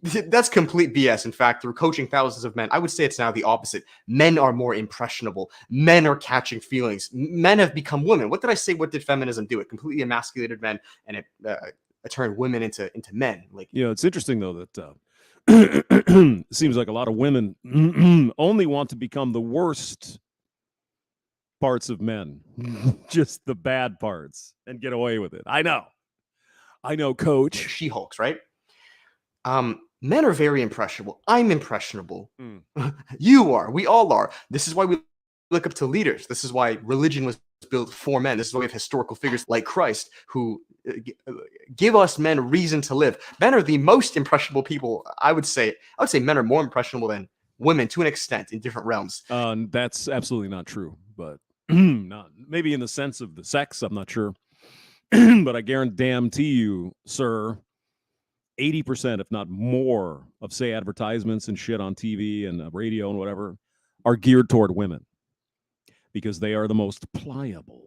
That's complete BS. In fact, through coaching thousands of men, I would say it's now the opposite. Men are more impressionable. Men are catching feelings. Men have become women. What did I say? What did feminism do? It completely emasculated men, and it turned women into men. Like, yeah, it's interesting though that it seems like a lot of women only want to become the worst parts of men, just the bad parts, and get away with it. I know, Coach. She-Hulks, right? Men are very impressionable. I'm impressionable. You are. We all are. This is why we look up to leaders. This is why religion was built for men. This is why we have historical figures like Christ who give us men reason to live. Men are the most impressionable people. I would say men are more impressionable than women to an extent in different realms. That's absolutely not true, but not maybe in the sense of the sex. I'm not sure, but I guarantee you, sir, 80%, if not more, of say advertisements and shit on TV and radio and whatever are geared toward women because they are the most pliable.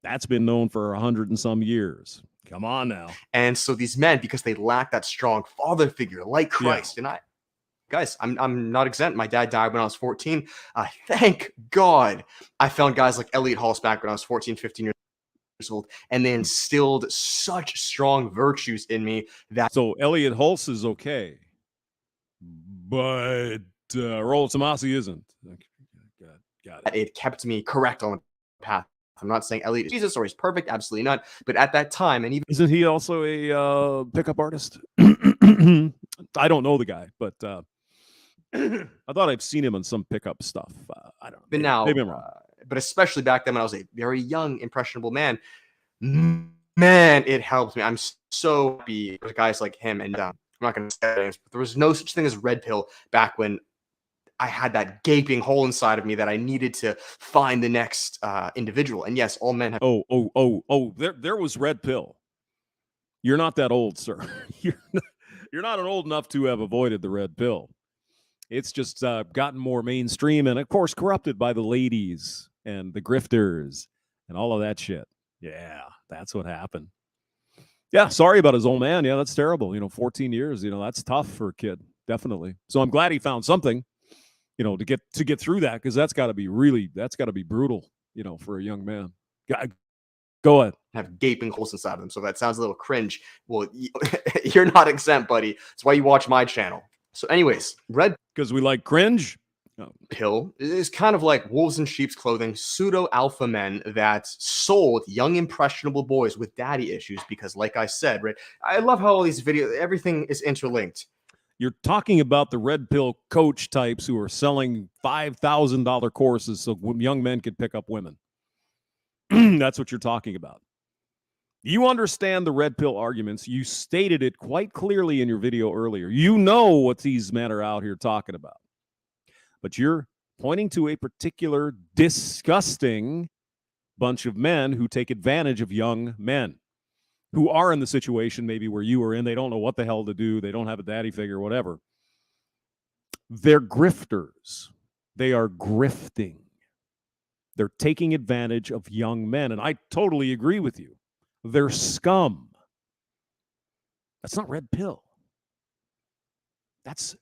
That's been known for 100 and some years. Come on now. And so these men, because they lack that strong father figure like Christ, and I'm not exempt. My dad died when I was 14. Thank God I found guys like Elliot Hulse back when I was 14, 15 years old, and they instilled such strong virtues in me that. So Elliot Hulse is okay, but Rollo Tomasi isn't. Got it. It kept me correct on the path. I'm not saying Elliot is Jesus or he's perfect, absolutely not. But at that time, and even isn't he also a pickup artist? I don't know the guy, but I thought I've seen him on some pickup stuff. I don't know. But now, maybe I'm wrong. But especially back then when I was a very young, impressionable man, it helped me. I'm so happy with guys like him. And I'm not going to say names, but there was no such thing as red pill back when I had that gaping hole inside of me that I needed to find the next individual. And yes, all men have. There was red pill. You're not that old, sir. You're not old enough to have avoided the red pill. It's just gotten more mainstream and, of course, corrupted by the ladies and the grifters and all of that shit. Yeah, that's what happened. Yeah, sorry about his old man. Yeah, that's terrible. 14 years, that's tough for a kid, definitely. So I'm glad he found something, to get through that, because that's got to be brutal, for a young man. Go ahead. have gaping holes inside of them. So if that sounds a little cringe, well, you're not exempt, buddy. That's why you watch my channel. So anyways, red Because we like cringe. Oh. pill is kind of like wolves in sheep's clothing, pseudo alpha men that sold young impressionable boys with daddy issues. Because like I said, right, I love how all these videos, everything is interlinked. You're talking about the red pill coach types who are selling $5,000 courses so young men could pick up women. That's what you're talking about. You understand the red pill arguments. You stated it quite clearly in your video earlier. You know what these men are out here talking about. But you're pointing to a particular disgusting bunch of men who take advantage of young men who are in the situation maybe where you were in. They don't know what the hell to do. They don't have a daddy figure, whatever. They're grifters. They are grifting. They're taking advantage of young men. And I totally agree with you. They're scum. That's not red pill. That's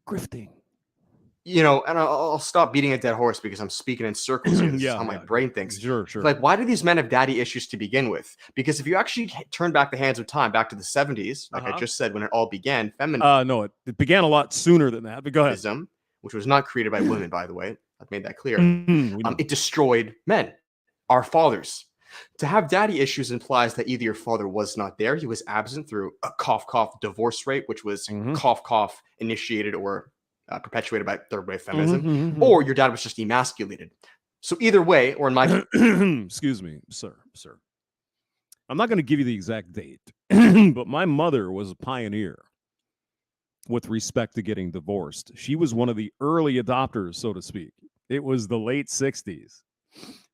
grifting. You know, and I'll stop beating a dead horse because I'm speaking in circles here. This is how my brain thinks. Sure. Like, why do these men have daddy issues to begin with? Because if you actually turn back the hands of time, back to the 70s, like I just said, when it all began, feminism. No, it began a lot sooner than that, but go ahead. Which was not created by women, by the way. I've made that clear. It destroyed men, our fathers. To have daddy issues implies that either your father was not there, he was absent through a cough, cough divorce rate, which was cough, cough initiated or perpetuated by third wave feminism, or your dad was just emasculated. So either way, or in my excuse me, sir. I'm not going to give you the exact date, but my mother was a pioneer with respect to getting divorced. She was one of the early adopters, so to speak. It was the late 60s.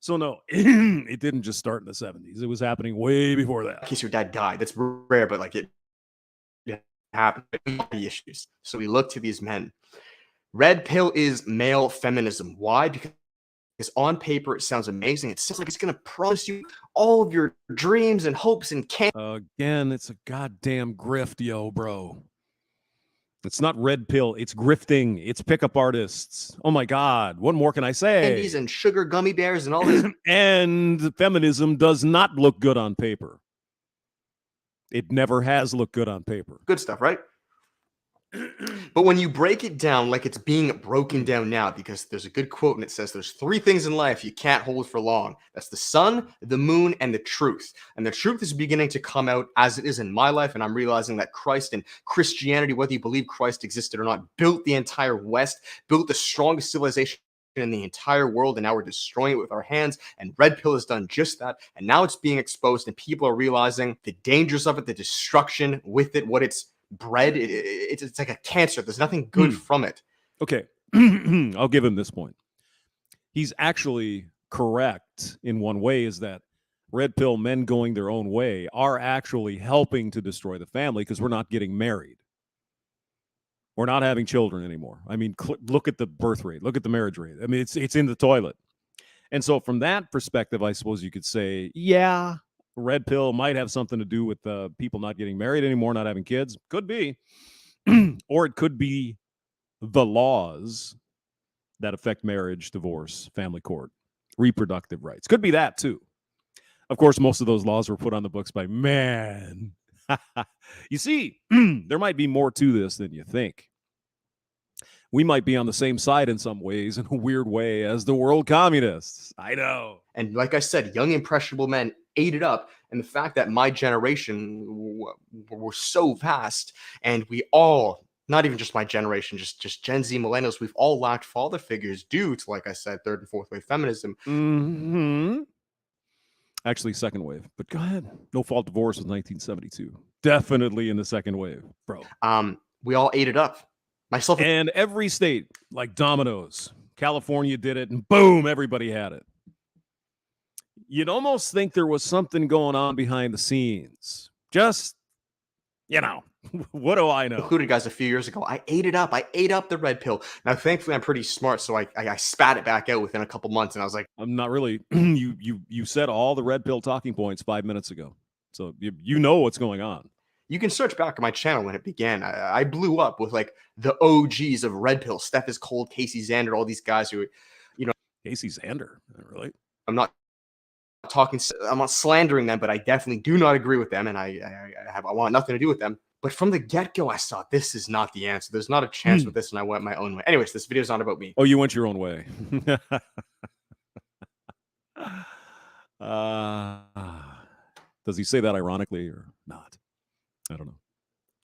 So no, it didn't just start in the 70s. It was happening way before that. In case your dad died, that's rare, but like it happened. Issues. So we look to these men. Red pill is male feminism. Why? Because on paper it sounds amazing. It sounds like it's going to promise you all of your dreams and hopes and again, it's a goddamn grift, yo, bro. It's not red pill. It's grifting. It's pickup artists. Oh my God. What more can I say? Candies and sugar gummy bears and all this. And feminism does not look good on paper. It never has looked good on paper. Good stuff, right? But when you break it down like it's being broken down now, because there's a good quote and it says there's 3 things in life you can't hold for long. That's the sun, the moon, and the truth. And the truth is beginning to come out as it is in my life. And I'm realizing that Christ and Christianity, whether you believe Christ existed or not, built the entire West, built the strongest civilization in the entire world, and now we're destroying it with our hands. And red pill has done just that. And now it's being exposed, and people are realizing the dangers of it, the destruction with it, what it's bred. It's like a cancer. There's nothing good from it. Okay. I'll give him this point. He's actually correct in one way, is that red pill men going their own way are actually helping to destroy the family because we're not getting married. We're not having children anymore. I mean, look at the birth rate. Look at the marriage rate. I mean, it's in the toilet. And so from that perspective, I suppose you could say, yeah, red pill might have something to do with people not getting married anymore, not having kids. Could be. Or it could be the laws that affect marriage, divorce, family court, reproductive rights. Could be that too. Of course, most of those laws were put on the books by men. You see, there might be more to this than you think. We might be on the same side in some ways, in a weird way, as the world communists. I know. And like I said, young impressionable men ate it up. And the fact that my generation were so vast, and we all, not even just my generation, just Gen Z millennials, we've all lacked father figures due to, like I said, third and fourth wave feminism. Actually, second wave. But go ahead. No fault divorce was 1972. Definitely in the second wave, bro. We all ate it up. Myself and every state, like dominoes. California did it, and boom, everybody had it. You'd almost think there was something going on behind the scenes. Just, what do I know? Included guys a few years ago. I ate it up. I ate up the red pill. Now, thankfully, I'm pretty smart, so I spat it back out within a couple months, and I was like, I'm not really. You said all the red pill talking points 5 minutes ago, so you know what's going on. You can search back on my channel when it began. I blew up with like the OGs of red pill. Steph is Cold, Casey Xander, all these guys who, Casey Xander, really? I'm not I'm not slandering them, but I definitely do not agree with them, and I want nothing to do with them. But from the get-go, I saw this is not the answer. There's not a chance with this, and I went my own way. Anyways, this video is not about me. Oh, you went your own way. Does he say that ironically or not? I don't know.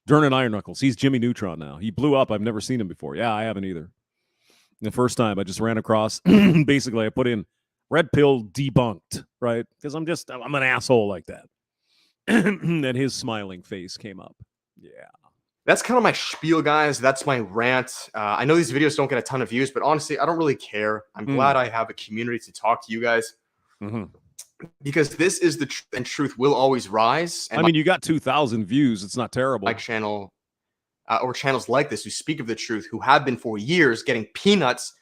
Dernan Iron Knuckles. He's Jimmy Neutron now. He blew up. I've never seen him before. Yeah, I haven't either. The first time I just ran across, basically I put in red pill debunked, right? Because I'm an asshole like that. And his smiling face came up. Yeah. That's kind of my spiel, guys. That's my rant. I know these videos don't get a ton of views, but honestly, I don't really care. I'm glad I have a community to talk to you guys. Because this is the truth, and truth will always rise. And I mean, you got 2,000 views. It's not terrible. My channel or channels like this who speak of the truth, who have been for years getting peanuts,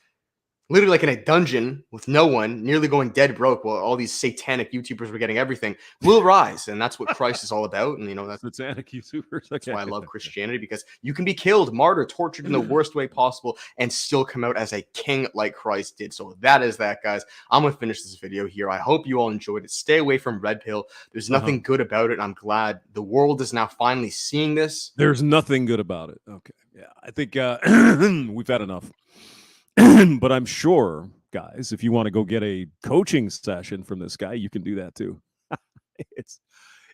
literally like in a dungeon with no one, nearly going dead broke while all these satanic YouTubers were getting everything, will rise. And that's what Christ is all about. And, you know, that's satanic YouTubers. That's why I love Christianity, because you can be killed, martyred, tortured in the worst way possible and still come out as a king like Christ did. So that is that, guys. I'm going to finish this video here. I hope you all enjoyed it. Stay away from red pill. There's nothing good about it. I'm glad the world is now finally seeing this. There's nothing good about it. Okay. Yeah. I think we've had enough. But I'm sure, guys, if you want to go get a coaching session from this guy, you can do that too.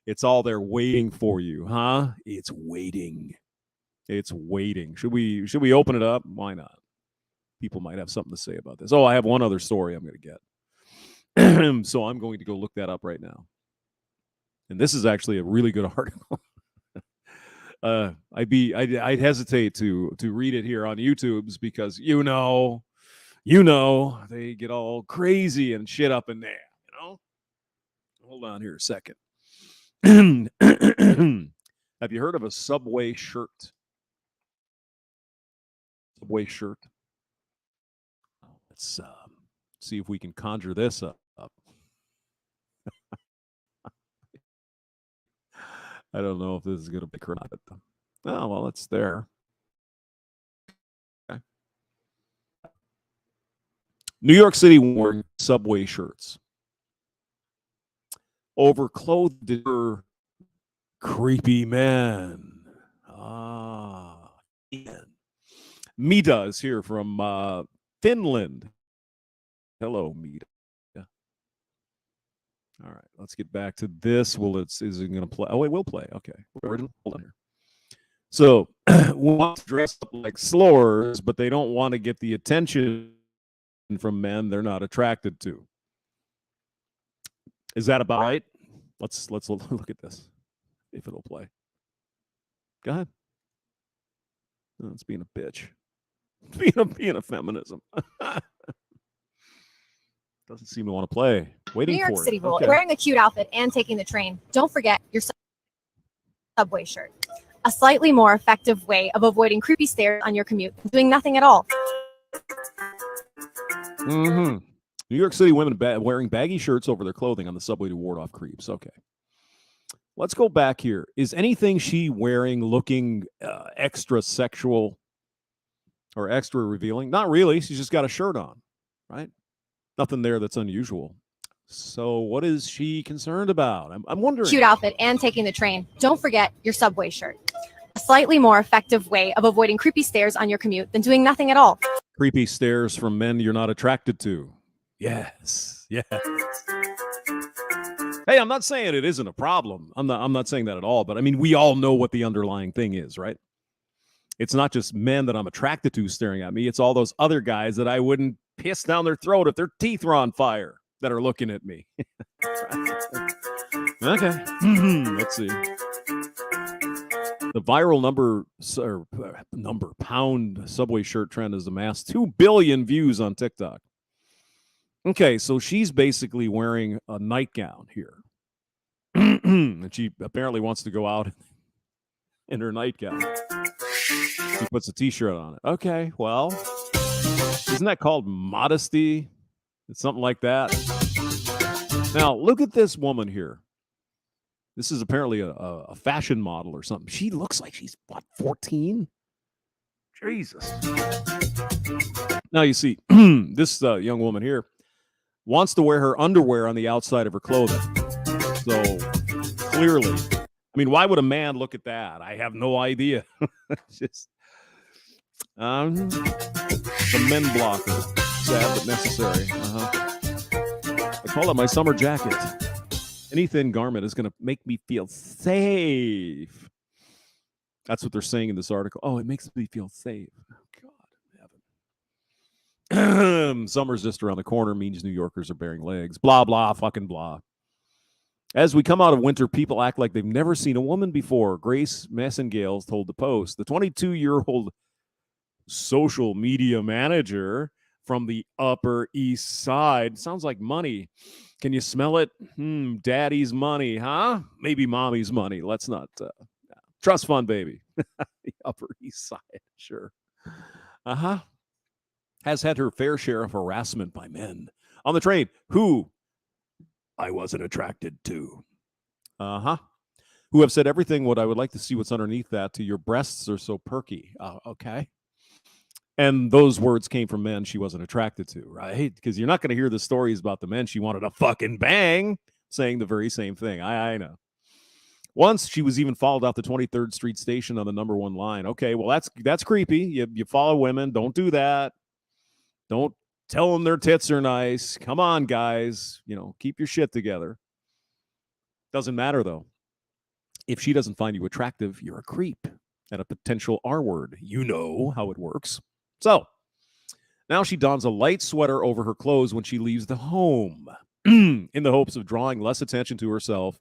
It's all there waiting for you, huh? It's waiting. It's waiting. Should we open it up? Why not? People might have something to say about this. Oh, I have one other story I'm going to get. So I'm going to go look that up right now. And this is actually a really good article. I'd hesitate to read it here on YouTube's because you know they get all crazy and shit up in there. You know, hold on here a second. Have you heard of a Subway shirt? Subway shirt. Let's see if we can conjure this up. I don't know if this is going to be correct. Oh, well, it's there. Okay. New York City wearing Subway shirts. Overclothed creepy man. Mita is here from Finland. Hello, Mita. All right, let's get back to this. Well, is it going to play? Oh, it will play. Okay, hold on here. So, want to dress up like slurs, but they don't want to get the attention from men they're not attracted to. Is that about right? Let's look at this. If it'll play. Go ahead. Oh, it's being a bitch. Being a feminism. Doesn't seem to want to play. Waiting New York for City it. rule. Okay. Wearing a cute outfit and taking the train. Don't forget your Subway shirt. A slightly more effective way of avoiding creepy stares on your commute. Doing nothing at all. New York City women wearing baggy shirts over their clothing on the subway to ward off creeps. Okay. Let's go back here. Is anything she wearing looking extra sexual or extra revealing? Not really. She's just got a shirt on, right? Nothing there that's unusual. So what is she concerned about? I'm wondering. Cute outfit and taking the train. Don't forget your Subway shirt. A slightly more effective way of avoiding creepy stares on your commute than doing nothing at all. Creepy stares from men you're not attracted to. Yes. Yes. Hey, I'm not saying it isn't a problem. I'm not saying that at all. But I mean, we all know what the underlying thing is, right? It's not just men that I'm attracted to staring at me. It's all those other guys that I wouldn't piss down their throat if their teeth were on fire that are looking at me. Okay. Let's see. The viral pound Subway shirt trend has amassed 2 billion views on TikTok. Okay, so she's basically wearing a nightgown here. And she apparently wants to go out in her nightgown. She puts a t-shirt on it. Okay, well, isn't that called modesty? It's something like that. Now, look at this woman here. This is apparently a fashion model or something. She looks like she's, what, 14? Jesus. Now, you see, this young woman here, wants to wear her underwear on the outside of her clothing. So clearly, I mean, why would a man look at that? I have no idea. Just the men blocker, sad but necessary. I call it my summer jacket. Any thin garment is going to make me feel safe. That's what they're saying in this article. Oh, it makes me feel safe. Oh, God, heaven. Summer's just around the corner, means New Yorkers are bearing legs. Blah, blah, fucking blah. As we come out of winter, people act like they've never seen a woman before. Grace Messingale told the Post. The 22-year-old social media manager from the Upper East Side. Sounds like money. Can you smell it? Daddy's money, huh? Maybe mommy's money. Let's not. Trust fund, baby. The Upper East Side, sure. Has had her fair share of harassment by men on the train who I wasn't attracted to. Who have said everything what I would like to see what's underneath that to your breasts are so perky. Okay. And those words came from men she wasn't attracted to, right? Because you're not going to hear the stories about the men she wanted to fucking bang saying the very same thing. I know. Once she was even followed out the 23rd Street station on the number 1 line. Okay, well, that's creepy. You follow women. Don't do that. Don't tell them their tits are nice. Come on, guys. Keep your shit together. Doesn't matter, though. If she doesn't find you attractive, you're a creep and a potential R word. You know how it works. So now she dons a light sweater over her clothes when she leaves the home in the hopes of drawing less attention to herself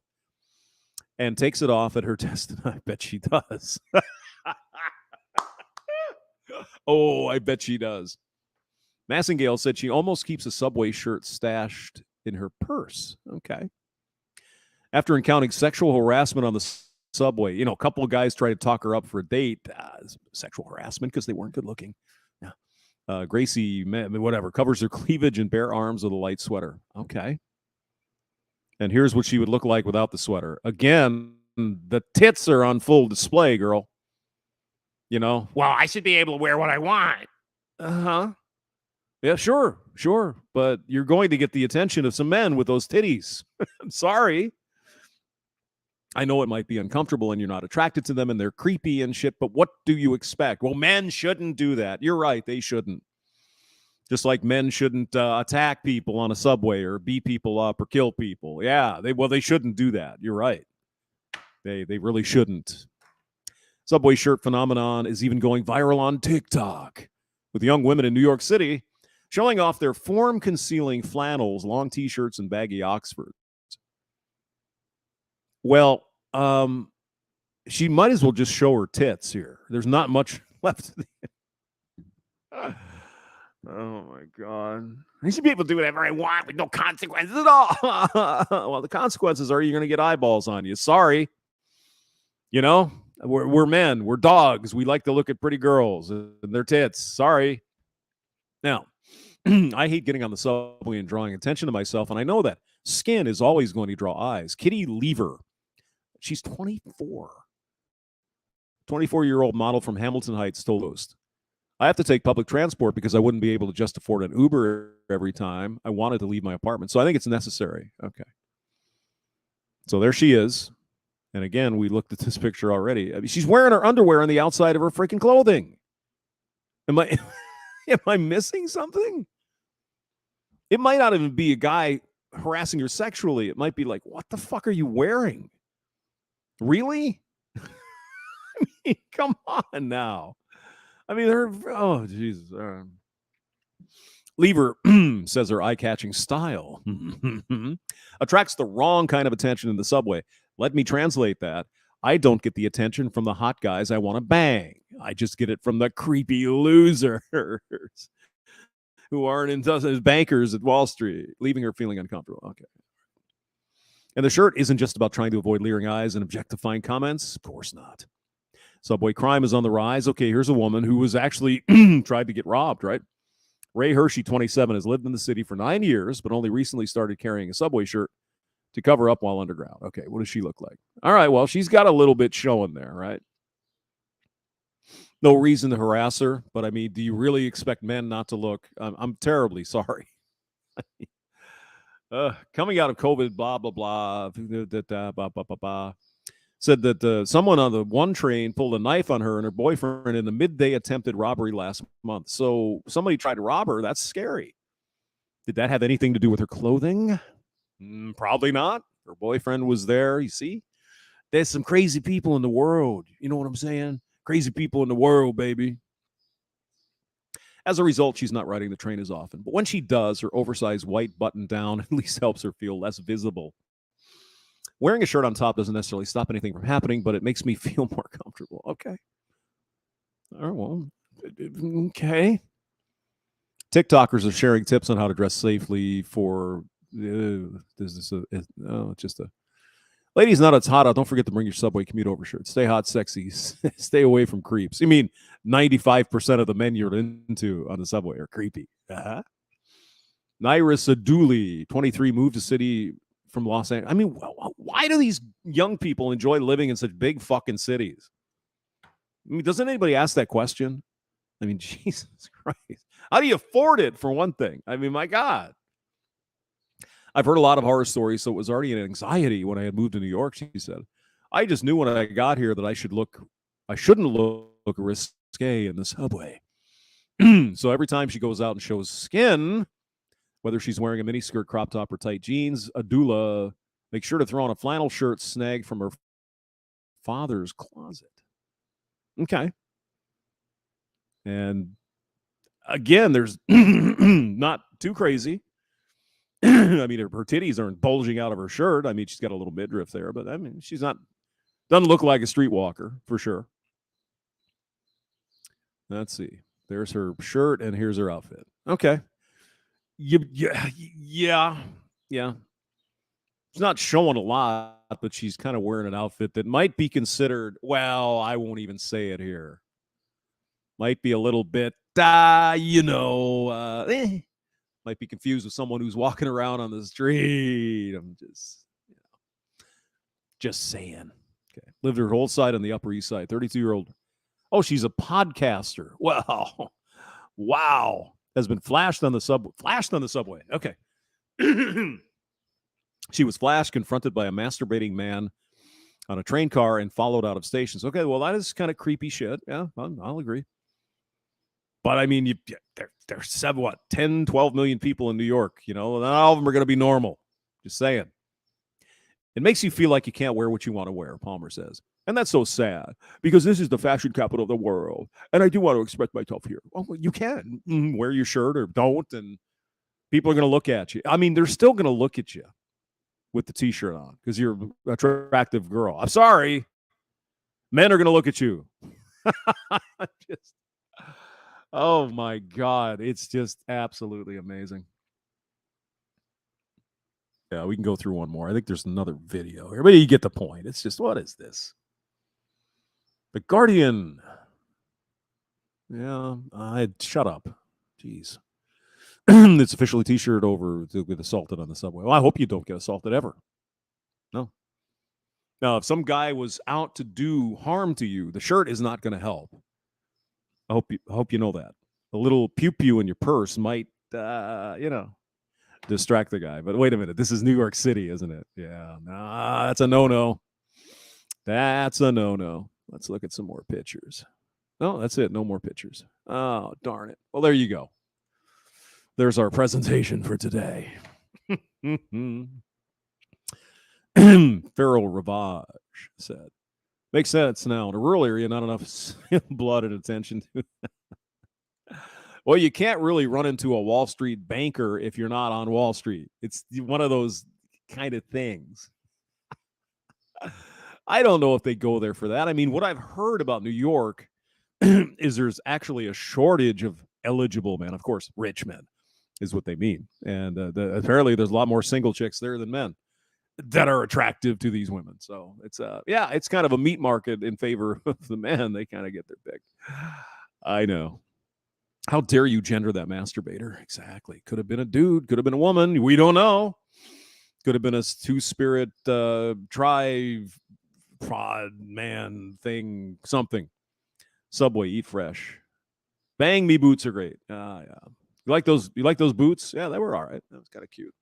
and takes it off at her desk. I bet she does. Oh, I bet she does. Massingale said she almost keeps a Subway shirt stashed in her purse. Okay. After encountering sexual harassment on the subway, a couple of guys tried to talk her up for a date. Sexual harassment because they weren't good looking. Gracie, whatever, covers her cleavage and bare arms with a light sweater. Okay. And here's what she would look like without the sweater. Again, the tits are on full display, girl. Well, I should be able to wear what I want. Yeah, sure. But you're going to get the attention of some men with those titties. I'm sorry. I know it might be uncomfortable and you're not attracted to them and they're creepy and shit, but what do you expect? Well, men shouldn't do that. You're right. They shouldn't. Just like men shouldn't attack people on a subway or beat people up or kill people. Yeah, they shouldn't do that. You're right. They really shouldn't. Subway shirt phenomenon is even going viral on TikTok with young women in New York City showing off their form-concealing flannels, long T-shirts, and baggy Oxfords. Well, she might as well just show her tits here. There's not much left. Oh, my God. I should be able to do whatever I want with no consequences at all. Well, the consequences are you're going to get eyeballs on you. Sorry. We're men. We're dogs. We like to look at pretty girls and their tits. Sorry. Now, I hate getting on the subway and drawing attention to myself, and I know that. Skin is always going to draw eyes. Kitty Lever. She's 24. 24-year-old model from Hamilton Heights told Post. I have to take public transport because I wouldn't be able to just afford an Uber every time I wanted to leave my apartment. So I think it's necessary. Okay. So there she is. And again, we looked at this picture already. I mean, she's wearing her underwear on the outside of her freaking clothing. Am I missing something? It might not even be a guy harassing her sexually. It might be like, what the fuck are you wearing? Really? I mean, come on now. I mean, oh, Jesus. Lever says her eye-catching style attracts the wrong kind of attention in the subway. Let me translate that. I don't get the attention from the hot guys I want to bang. I just get it from the creepy losers who aren't as bankers at Wall Street, leaving her feeling uncomfortable. Okay. And the shirt isn't just about trying to avoid leering eyes and objectifying comments. Of course not. Subway crime is on the rise. Okay, here's a woman who was actually tried to get robbed, right? Ray Hershey, 27, has lived in the city for 9 years, but only recently started carrying a Subway shirt to cover up while underground. Okay, what does she look like? All right, well, she's got a little bit showing there, right? No reason to harass her, but I mean, do you really expect men not to look? I'm terribly sorry. Coming out of COVID, blah, blah, blah, blah, blah, blah, blah. Said that someone on the one train pulled a knife on her and her boyfriend in a midday attempted robbery last month. So somebody tried to rob her. That's scary. Did that have anything to do with her clothing? Probably not. Her boyfriend was there. You see, there's some crazy people in the world. You know what I'm saying? Crazy people in the world, baby. As a result, she's not riding the train as often. But when she does, her oversized white button down at least helps her feel less visible. Wearing a shirt on top doesn't necessarily stop anything from happening, but it makes me feel more comfortable. Okay. All right, well, okay. TikTokers are sharing tips on how to dress safely for just a ladies not as hot out. Don't forget to bring your Subway commute over shirt. Stay hot, sexy. Stay away from creeps. You mean 95% of the men you're into on the Subway are creepy. Uh-huh. Naira Saduli, 23, moved to city from Los Angeles. I mean, why do these young people enjoy living in such big fucking cities? I mean, doesn't anybody ask that question? I mean, Jesus Christ. How do you afford it, for one thing? I mean, my God. I've heard a lot of horror stories, so it was already an anxiety when I had moved to New York, she said. I just knew when I got here that I shouldn't look risque in the Subway. So every time she goes out and shows skin, whether she's wearing a miniskirt, crop top, or tight jeans, a doula makes sure to throw on a flannel shirt snagged from her father's closet. Okay. And again, there's not too crazy. I mean, her titties aren't bulging out of her shirt. I mean, she's got a little midriff there, but I mean, doesn't look like a streetwalker for sure. Let's see. There's her shirt, and here's her outfit. Okay. Yeah. She's not showing a lot, but she's kind of wearing an outfit that might be considered, well, I won't even say it here. Might be a little bit, might be confused with someone who's walking around on the street. I'm just saying. Okay. Lived her whole side on the Upper East Side, 32-year-old. Oh, she's a podcaster. Well, wow. Has been flashed on the subway. Okay. She was flashed, confronted by a masturbating man on a train car, and followed out of stations. Okay, well, that is kind of creepy shit. Yeah, I'll agree. But I mean, there's 10, 12 million people in New York. You know, not all of them are going to be normal. Just saying. It makes you feel like you can't wear what you want to wear, Palmer says. And that's so sad, because this is the fashion capital of the world. And I do want to express myself here. Well, you can wear your shirt or don't, and people are going to look at you. I mean, they're still going to look at you with the T-shirt on because you're an attractive girl. I'm sorry. Men are going to look at you. Oh, my God. It's just absolutely amazing. Yeah, we can go through one more. I think there's another video here, but you get the point. It's just, what is this? The Guardian. Yeah, shut up. Jeez. It's officially T-shirt over to get assaulted on the subway. Well, I hope you don't get assaulted ever. No. Now, if some guy was out to do harm to you, the shirt is not going to help. I hope you know that. A little pew-pew in your purse might, distract the guy. But wait a minute. This is New York City, isn't it? Yeah. Nah, that's a no-no. That's a no-no. Let's look at some more pictures. No, that's it. No more pictures. Oh, darn it. Well, there you go. There's our presentation for today. Feral Ravage said, makes sense now. In a rural area, not enough blood and attention to. Well, you can't really run into a Wall Street banker if you're not on Wall Street. It's one of those kind of things. I don't know if they go there for that. I mean, what I've heard about New York is there's actually a shortage of eligible men. Of course, rich men is what they mean. And apparently there's a lot more single chicks there than men that are attractive to these women. So it's it's kind of a meat market in favor of the men. They kind of get their pick. I know. How dare you gender that masturbator? Exactly. Could have been a dude. Could have been a woman. We don't know. Could have been a two-spirit prod man thing, something. Subway, eat fresh. Bang me boots are great. Yeah. You like those boots? Yeah, they were all right. That was kind of cute.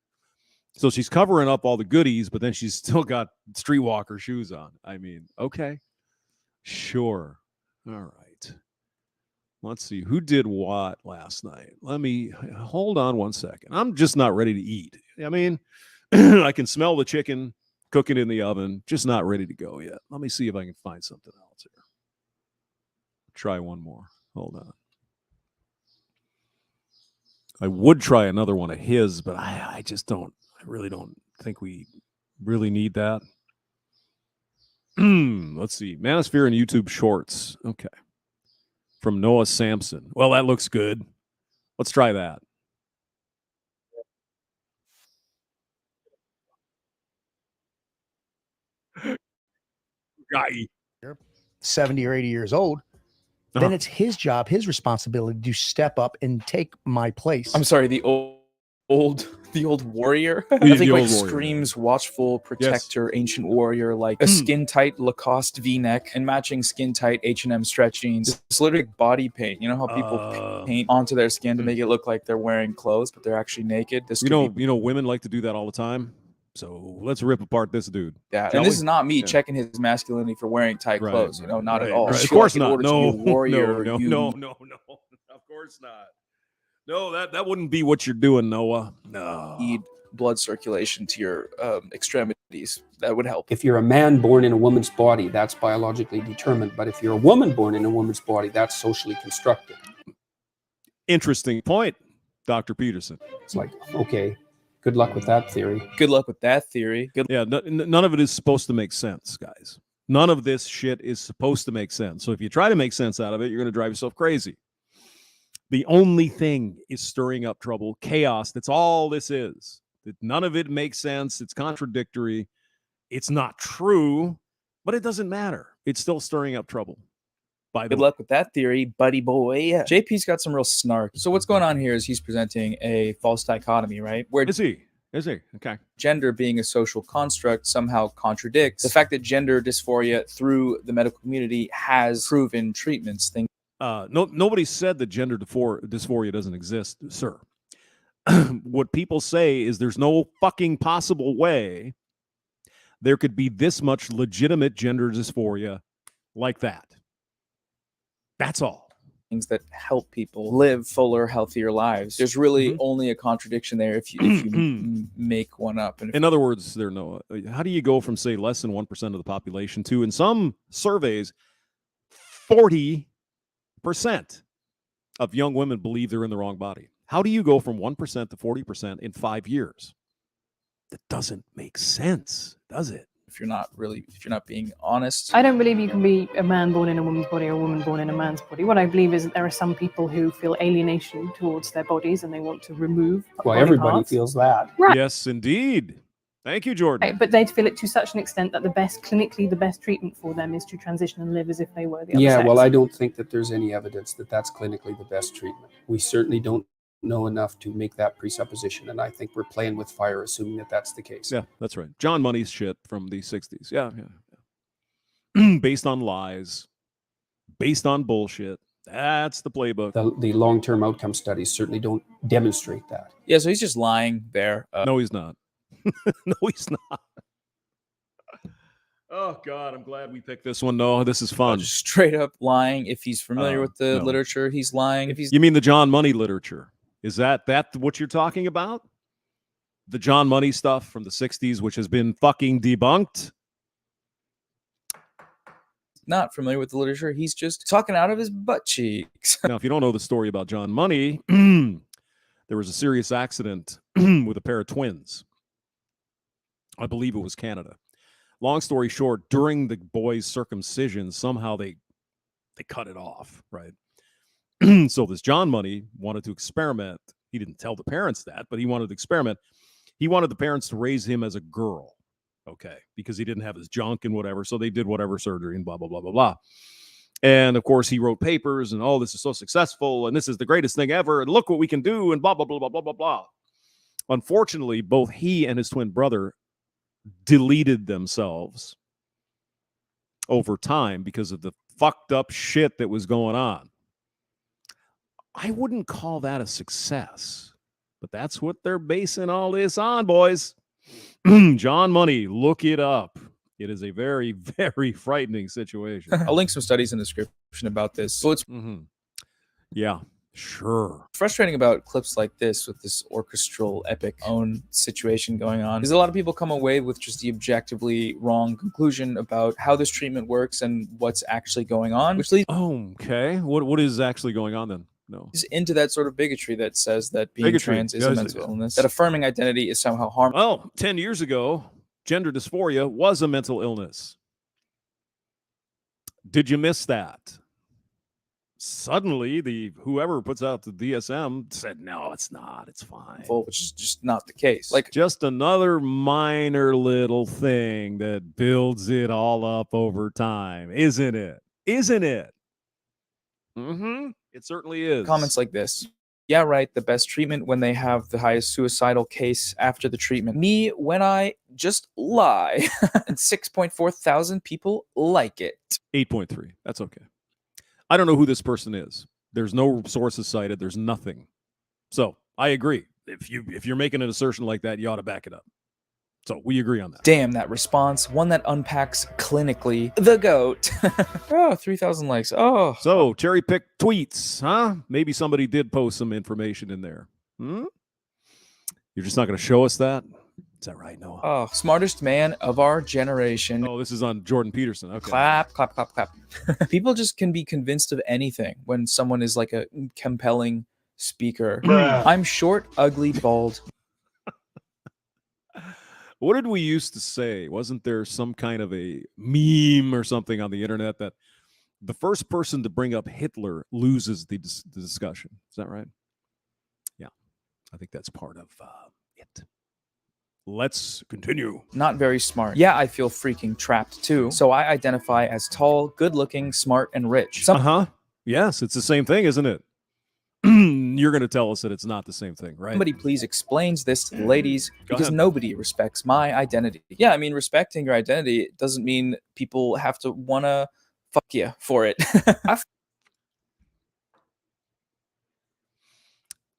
So she's covering up all the goodies, but then she's still got streetwalker shoes on. I mean, okay, sure. All right. Let's see who did what last night. Let me hold on one second. I'm just not ready to eat. I mean, I can smell the chicken cooking in the oven, just not ready to go yet. Let me see if I can find something else here. Try one more. Hold on. I would try another one of his, but I just don't. I really don't think we really need that. Let's see. Manosphere and YouTube Shorts. Okay. From Noah Sampson. Well, that looks good. Let's try that. Guy. 70 or 80 years old, then it's his job, his responsibility to step up and take my place. I'm sorry, the old warrior. I The think old like warrior. screams watchful protector, ancient warrior, like a skin tight Lacoste V-neck and matching skin tight H&M stretch jeans. It's literally body paint. You know how people paint onto their skin to make it look like they're wearing clothes, but they're actually naked. This You know, women like to do that all the time. So let's rip apart this dude. Yeah, Shall and this we? is not me Yeah. checking his masculinity for wearing tight Right, clothes. You know, not right, at all. right. Just Of course like, not. In order to be a warrior, no. Of course not. No, that wouldn't be what you're doing, Noah. No. need blood circulation to your extremities. That would help. If you're a man born in a woman's body, that's biologically determined. But if you're a woman born in a woman's body, that's socially constructed. Interesting point, Dr. Peterson. It's like, okay, good luck with that theory. Good luck with that theory. Good. Yeah, none of it is supposed to make sense, guys. None of this shit is supposed to make sense. So if you try to make sense out of it, you're going to drive yourself crazy. The only thing is stirring up trouble, chaos. That's all this is. None of it makes sense. It's contradictory. It's not true, but it doesn't matter. It's still stirring up trouble. By the Good way. luck with that theory, buddy boy. JP's got some real snark. So what's going on here is he's presenting a false dichotomy, right? Where Is he? Okay. gender being a social construct somehow contradicts the fact that gender dysphoria through the medical community has proven treatments. Things Nobody said that gender dysphoria doesn't exist, sir. What people say is there's no fucking possible way there could be this much legitimate gender dysphoria like that. That's all. things that help people live fuller, healthier lives. There's really only a contradiction there if you make one up. And In other words, there no. How do you go from say less than 1% of the population to, in some surveys, 40% of young women believe they're in the wrong body? How do you go from 1% to 40% in 5 years? That doesn't make sense, does it? if you're not being honest. I don't believe you can be a man born in a woman's body or a woman born in a man's body. What I believe is that there are some people who feel alienation towards their bodies and they want to remove Well, body everybody parts. feels that. Right. Yes, indeed. Thank you, Jordan. Right, but they feel it to such an extent that clinically the best treatment for them is to transition and live as if they were the other Yeah, sex. well, I don't think that there's any evidence that that's clinically the best treatment. We certainly don't know enough to make that presupposition, and I think we're playing with fire assuming that that's the case. Yeah, that's right. John Money's shit from the 60s. Yeah. Based on lies, based on bullshit. That's the playbook. The long-term outcome studies certainly don't demonstrate that. Yeah, so he's just lying there. No, he's not. No, he's not. Oh, God, I'm glad we picked this one. No, this is fun. Just straight up lying. If he's familiar with the no. literature, he's lying. If he's You mean the John Money literature? Is that what you're talking about? The John Money stuff from the 60s, which has been fucking debunked? not familiar with the literature, he's just talking out of his butt cheeks. Now, if you don't know the story about John Money, there was a serious accident with a pair of twins. I believe it was Canada. Long story short, during the boy's circumcision, somehow they cut it off, right? So this John Money wanted to experiment. He didn't tell the parents that, but he wanted to experiment. He wanted the parents to raise him as a girl, okay, because he didn't have his junk and whatever. So they did whatever surgery and blah, blah, blah, blah, blah. And of course, he wrote papers and, oh, this is so successful and this is the greatest thing ever and look what we can do and blah, blah, blah, blah, blah, blah, blah. Unfortunately, both he and his twin brother deleted themselves over time because of the fucked up shit that was going on. I wouldn't call that a success, but that's what they're basing all this on, boys. John Money, look it up. It is a very, very frightening situation. I'll link some studies in the description about this. So it's Yeah, sure. frustrating about clips like this with this orchestral epic own situation going on is a lot of people come away with just the objectively wrong conclusion about how this treatment works and what's actually going on, which leads Okay. What is actually going on then? No. into that sort of bigotry that says that being Bigotry. trans is a Yes, mental yeah. illness, that affirming identity is somehow harmful. Well, 10 years ago, gender dysphoria was a mental illness. Did you miss that? Suddenly, whoever puts out the DSM said, no, it's not. It's fine. Which is just not the case. Like, Just another minor little thing that builds it all up over time, isn't it? Isn't it? It certainly is. comments like this. Yeah, right. The best treatment when they have the highest suicidal case after the treatment. Me, when I just lie. And 6.4 thousand people like it. 8.3. That's okay. I don't know who this person is. There's no sources cited. There's nothing. So I agree. If you're making an assertion like that, you ought to back it up. So we agree on that. Damn, that response. One that unpacks clinically the GOAT. Oh, 3,000 likes. Oh. So cherry pick tweets, huh? Maybe somebody did post some information in there. You're just not going to show us that? Is that right, Noah? Oh, smartest man of our generation. Oh, this is on Jordan Peterson. Okay. Clap, clap, clap, clap. People just can be convinced of anything when someone is like a compelling speaker. I'm short, ugly, bald. What did we used to say? Wasn't there some kind of a meme or something on the internet that the first person to bring up Hitler loses the discussion? Is that right? Yeah, I think that's part of it. Let's continue. Not very smart. Yeah, I feel freaking trapped too. So I identify as tall, good-looking, smart, and rich. Yes, it's the same thing, isn't it? You're going to tell us that it's not the same thing, right? Somebody please explains this to the ladies because ahead. nobody respects my identity. Yeah, I mean, respecting your identity doesn't mean people have to want to fuck you for it.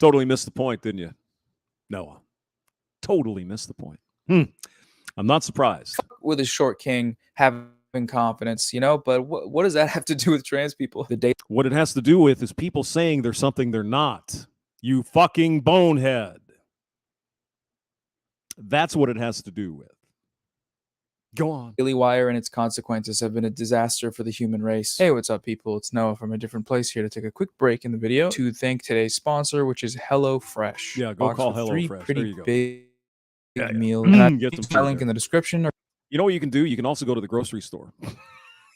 Totally missed the point, didn't you? Noah. Totally missed the point. I'm not surprised. With a short king having confidence, you know, but what does that have to do with trans people? What it has to do with is people saying there's something they're not. You fucking bonehead. That's what it has to do with. Go on. Daily Wire and its consequences have been a disaster for the human race. Hey, what's up, people? It's Noah from a different place here to take a quick break in the video to thank today's sponsor, which is HelloFresh. Yeah, go call HelloFresh. HelloFresh. Pretty There you go. big meal. Get some My food link there. in the description. You know what you can do? You can also go to the grocery store.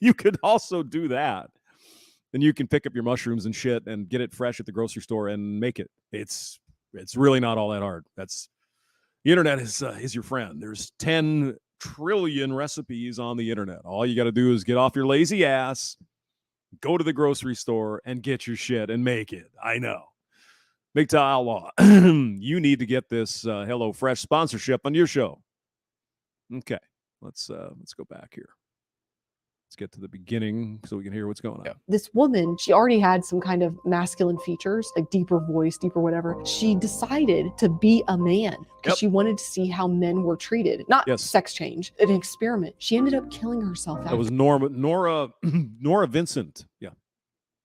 You could also do that. Then you can pick up your mushrooms and shit and get it fresh at the grocery store and make it. It's really not all that hard. That's the internet is your friend. There's 10 trillion recipes on the internet. All you got to do is get off your lazy ass, go to the grocery store and get your shit and make it. I know. Big Tie Outlaw, you need to get this HelloFresh sponsorship on your show. Okay, let's go back here. Let's get to the beginning so we can hear what's going on. Yeah. This woman, she already had some kind of masculine features, like deeper voice, deeper whatever. She decided to be a man because she wanted to see how men were treated, not sex change, an experiment. She ended up killing herself. That was Nora Vincent. Yeah.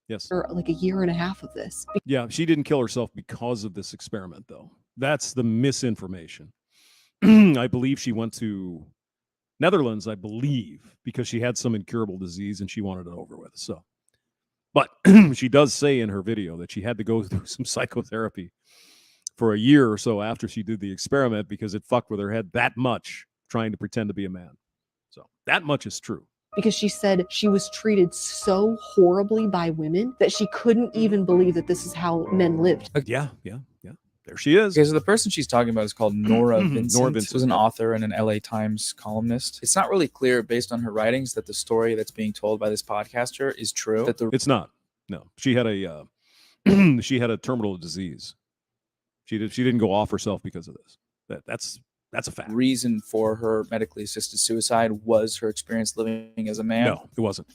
Yes. After like a year and a half of this. Yeah, she didn't kill herself because of this experiment, though. That's the misinformation. I believe she went to Netherlands, I believe, because she had some incurable disease and she wanted it over with. So, but she does say in her video that she had to go through some psychotherapy for a year or so after she did the experiment because it fucked with her head that much trying to pretend to be a man. So that much is true. Because she said she was treated so horribly by women that she couldn't even believe that this is how men lived. Yeah. There she is. Okay, so the person she's talking about is called Nora Vincent. Nora Vincent She was an author and an LA Times columnist. It's not really clear based on her writings that the story that's being told by this podcaster is true. It's not. No, she had a she had a terminal disease. She didn't go off herself because of this. That's a fact. Reason for her medically assisted suicide was her experience living as a man. No, it wasn't.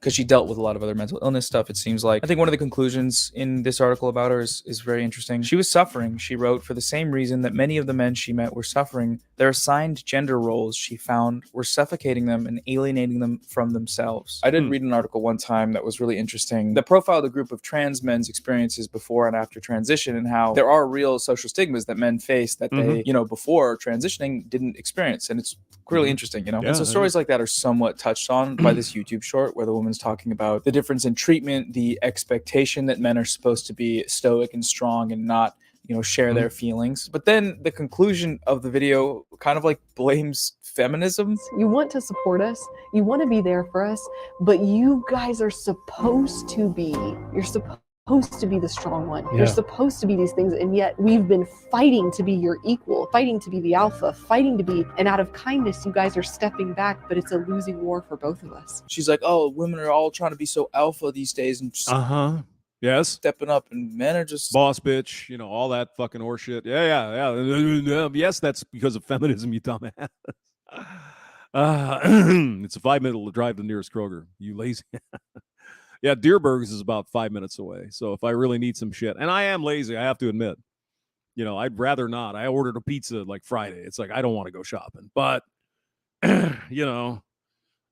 because she dealt with a lot of other mental illness stuff, it seems like. I think one of the conclusions in this article about her is very interesting. She was suffering, she wrote, for the same reason that many of the men she met were suffering. Their assigned gender roles, she found, were suffocating them and alienating them from themselves. I did read an article one time that was really interesting that profiled a group of trans men's experiences before and after transition, and how there are real social stigmas that men face that they, you know, before transitioning didn't experience. And it's really interesting, you know? Yeah, and so stories like that are somewhat touched on by this YouTube short, where the woman's talking about the difference in treatment, the expectation that men are supposed to be stoic and strong and not, you know, share their feelings. But then the conclusion of the video kind of like blames feminism. You want to support us, you want to be there for us, but you guys are supposed to be, you're supposed to be the strong one. You're supposed to be these things, and yet we've been fighting to be your equal, fighting to be the alpha, fighting to be, and out of kindness you guys are stepping back, but it's a losing war for both of us. She's like, oh, women are all trying to be so alpha these days and just yes, stepping up, and men are just boss bitch, you know, all that fucking horseshit. Yeah. Yes, that's because of feminism, you dumbass. It's a 5-minute drive to the nearest Kroger. You lazy. Yeah, Deerberg's is about 5 minutes away. So if I really need some shit, and I am lazy, I have to admit, you know, I'd rather not. I ordered a pizza like Friday. It's like, I don't want to go shopping, but you know,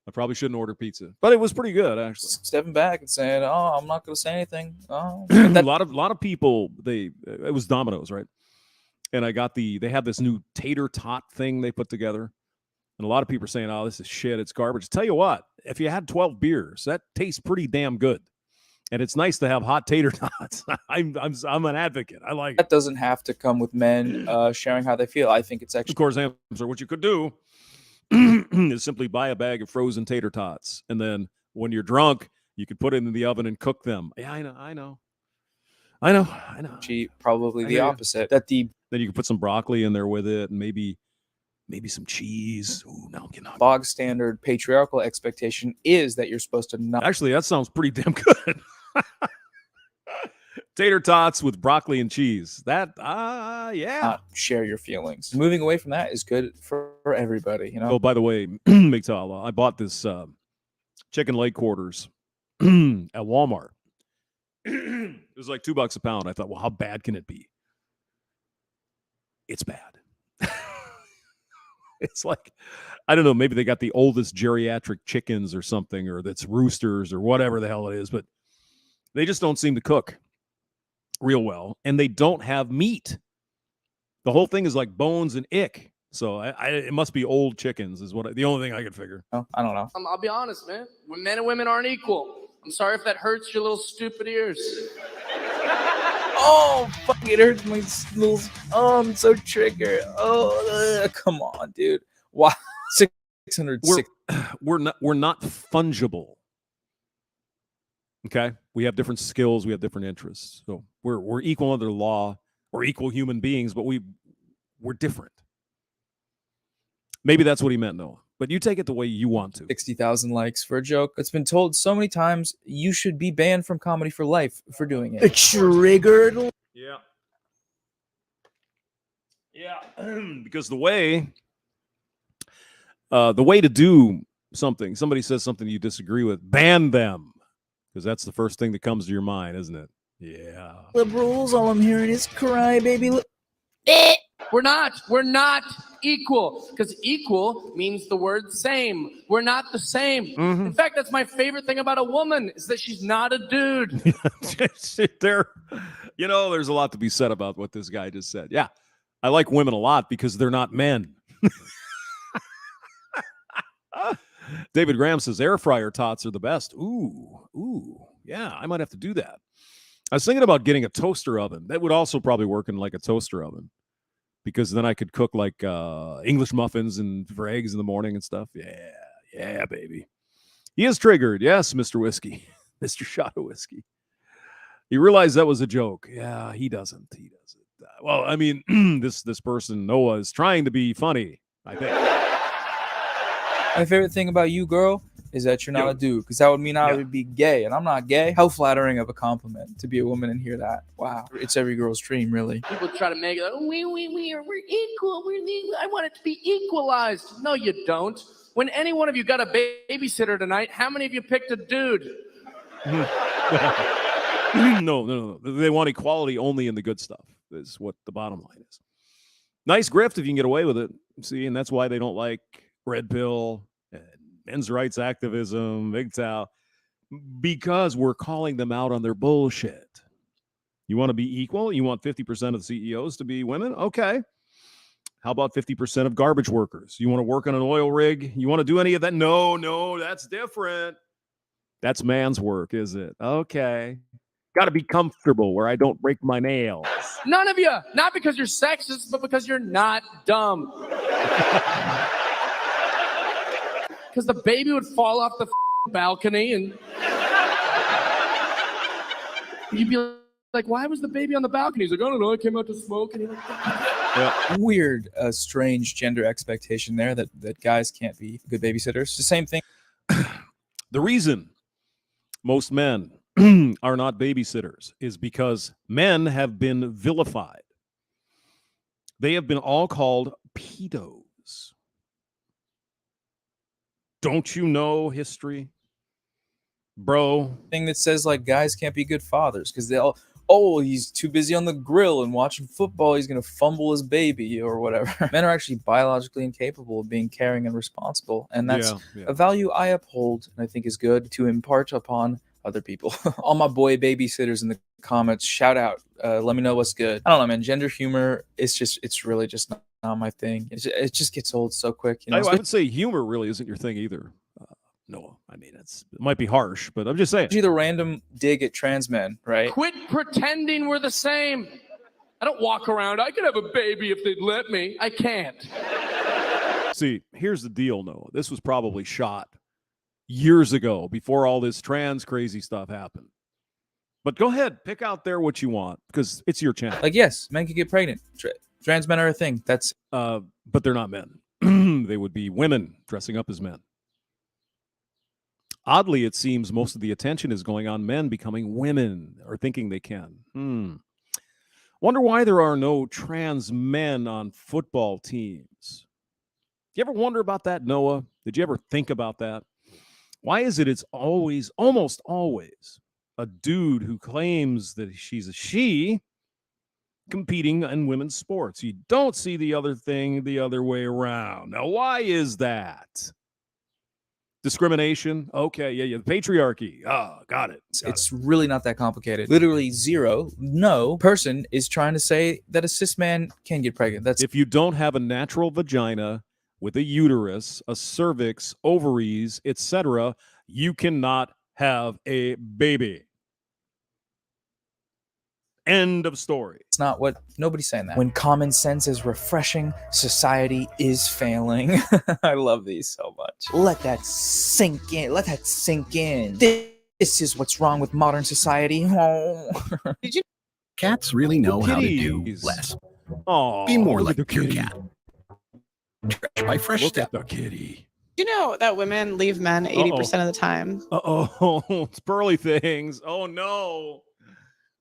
I probably shouldn't order pizza, but it was pretty good actually. Stepping back and saying, "Oh, I'm not going to say anything." Oh, a lot of people. It was Domino's, right? And I got they had this new tater tot thing they put together. And a lot of people are saying, oh, this is shit. It's garbage. Tell you what, if you had 12 beers, that tastes pretty damn good. And it's nice to have hot tater tots. I'm an advocate. I like it. That doesn't have to come with men sharing how they feel. I think it's actually... Of course, answer what you could do is simply buy a bag of frozen tater tots. And then when you're drunk, you could put it in the oven and cook them. Yeah, I know. Probably the opposite. Then you can put some broccoli in there with it, and maybe some cheese. Ooh, now I'm getting hungry. Bog standard patriarchal expectation is that you're supposed to not... Actually, that sounds pretty damn good. Tater tots with broccoli and cheese. That, yeah. Not share your feelings. Moving away from that is good for everybody, you know? Oh, by the way, McTowell, I bought this chicken leg quarters at Walmart. It was like $2 a pound. I thought, well, how bad can it be? It's bad. It's like, I don't know, maybe they got the oldest geriatric chickens or something, or that's roosters or whatever the hell it is, but they just don't seem to cook real well, and they don't have meat. The whole thing is like bones and ick. So it must be old chickens is the only thing I could figure. Oh, I don't know. I'll be honest, man. Men and women aren't equal. I'm sorry if that hurts your little stupid ears. Oh, fuck, it hurts my little... Oh, I'm so triggered. Oh, come on, dude. Wow. 606. We're not fungible. Okay? We have different skills. We have different interests. So we're equal under the law. We're equal human beings, but we're different. Maybe that's what he meant, Noah. But you take it the way you want to. 60,000 likes for a joke. It's been told so many times, you should be banned from comedy for life for doing it. Triggered. Yeah. Yeah. Because the way to do something, somebody says something you disagree with, ban them. Because that's the first thing that comes to your mind, isn't it? Yeah. Liberals, all I'm hearing is cry, baby. We're not equal, because equal means the word same. We're not the same. In fact, that's my favorite thing about a woman, is that she's not a dude. There's a lot to be said about what this guy just said. Yeah, I like women a lot because they're not men. David Graham says air fryer tots are the best. Ooh, yeah, I might have to do that. I was thinking about getting a toaster oven. That would also probably work in like a toaster oven, because then I could cook like English muffins and for eggs in the morning and stuff. Yeah, baby. He is triggered. Yes, Mr. Whiskey, Mr. Shot of Whiskey. He realized that was a joke. Yeah, he doesn't. Well, I mean, this person, Noah, is trying to be funny, I think. My favorite thing about you, girl, is that you're not a dude, because that would mean I would be gay, and I'm not gay. How flattering of a compliment to be a woman and hear that. Wow. It's every girl's dream, really. People try to make it like, we're equal. I want it to be equalized. No, you don't. When any one of you got a babysitter tonight, how many of you picked a dude? No. They want equality only in the good stuff, is what the bottom line is. Nice grift if you can get away with it. See, and that's why they don't like Red Pill and men's rights activism, MGTOW, because we're calling them out on their bullshit. You want to be equal? You want 50% of the CEOs to be women? Okay. How about 50% of garbage workers? You want to work on an oil rig? You want to do any of that? No, that's different. That's man's work, is it? Okay. Got to be comfortable where I don't break my nails. None of you. Not because you're sexist, but because you're not dumb. Because the baby would fall off the balcony and you'd be like, why was the baby on the balcony? He's like, I don't know, I came out to smoke. And Weird, strange gender expectation there that guys can't be good babysitters. The same thing. The reason most men are not babysitters is because men have been vilified. They have been all called pedos. Don't you know history, bro? Thing that says like guys can't be good fathers because they'll, he's too busy on the grill and watching football, he's gonna fumble his baby or whatever. Men are actually biologically incapable of being caring and responsible, and that's a value I uphold and I think is good to impart upon other people. All my boy babysitters in the comments, shout out. Let me know what's good. I don't know, man. Gender humor, it's really just not my thing. It just gets old so quick. You know? I would say humor really isn't your thing either. No, I mean, it might be harsh, but I'm just saying. The random dig at trans men, right? Quit pretending we're the same. I don't walk around, I could have a baby if they'd let me. I can't. See, here's the deal, Noah. This was probably shot years ago before all this trans crazy stuff happened. But go ahead, pick out there what you want because it's your channel. Like, yes, men can get pregnant. Trans men are a thing. That's but they're not men. They would be women dressing up as men. Oddly, it seems most of the attention is going on men becoming women or thinking they can. Wonder why there are no trans men on football teams. You ever wonder about that, Noah? Did you ever think about that? Why is it it's always, almost always, a dude who claims that she's a she competing in women's sports? You don't see the other thing the other way around. Now, why is that? Discrimination? Okay, yeah. The patriarchy. Got it. It's really not that complicated. Literally no person is trying to say that a cis man can get pregnant. That's if you don't have a natural vagina with a uterus, a cervix, ovaries, etc., you cannot have a baby. End of story. It's not what nobody's saying that. When common sense is refreshing, society is failing. I love these so much. Let that sink in. Let that sink in. This is what's wrong with modern society. Oh. Did you? Cats really know how to do less. Oh, be more like your cat. Try Fresh Look Step. at the kitty. You know that women leave men 80% of the time. It's pearly things. Oh no.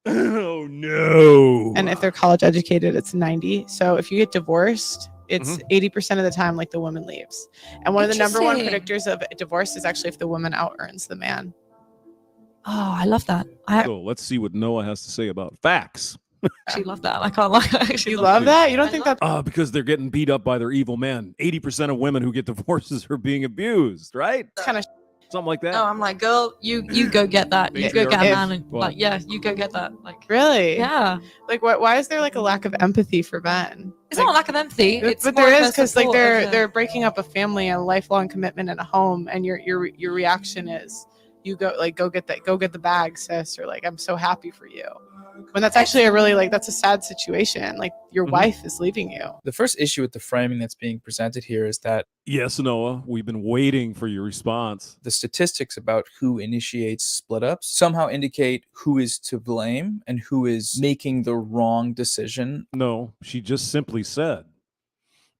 Oh no. And if they're college educated, it's 90. So if you get divorced, it's 80% of the time like the woman leaves. And one of the number one predictors of divorce is actually if the woman out earns the man. Oh, I love that. So let's see what Noah has to say about facts. I actually love that. I can't lie. I actually You love that? You don't think that? Because they're getting beat up by their evil men. 80% of women who get divorces are being abused, right? Kind of something like that. No, I'm like, girl, you go get that. You go get a man, and like, yeah, you go get that. Like, really? Yeah. Like, why is there like a lack of empathy for men? It's not a lack of empathy. But there is, because like they're breaking up a family and a lifelong commitment in a home, and your reaction is you go get the bag, sis, or like I'm so happy for you. When that's actually that's a sad situation. Like your wife is leaving you. The first issue with the framing that's being presented here is that yes, Noah, we've been waiting for your response. The statistics about who initiates split ups somehow indicate who is to blame and who is making the wrong decision. No, she just simply said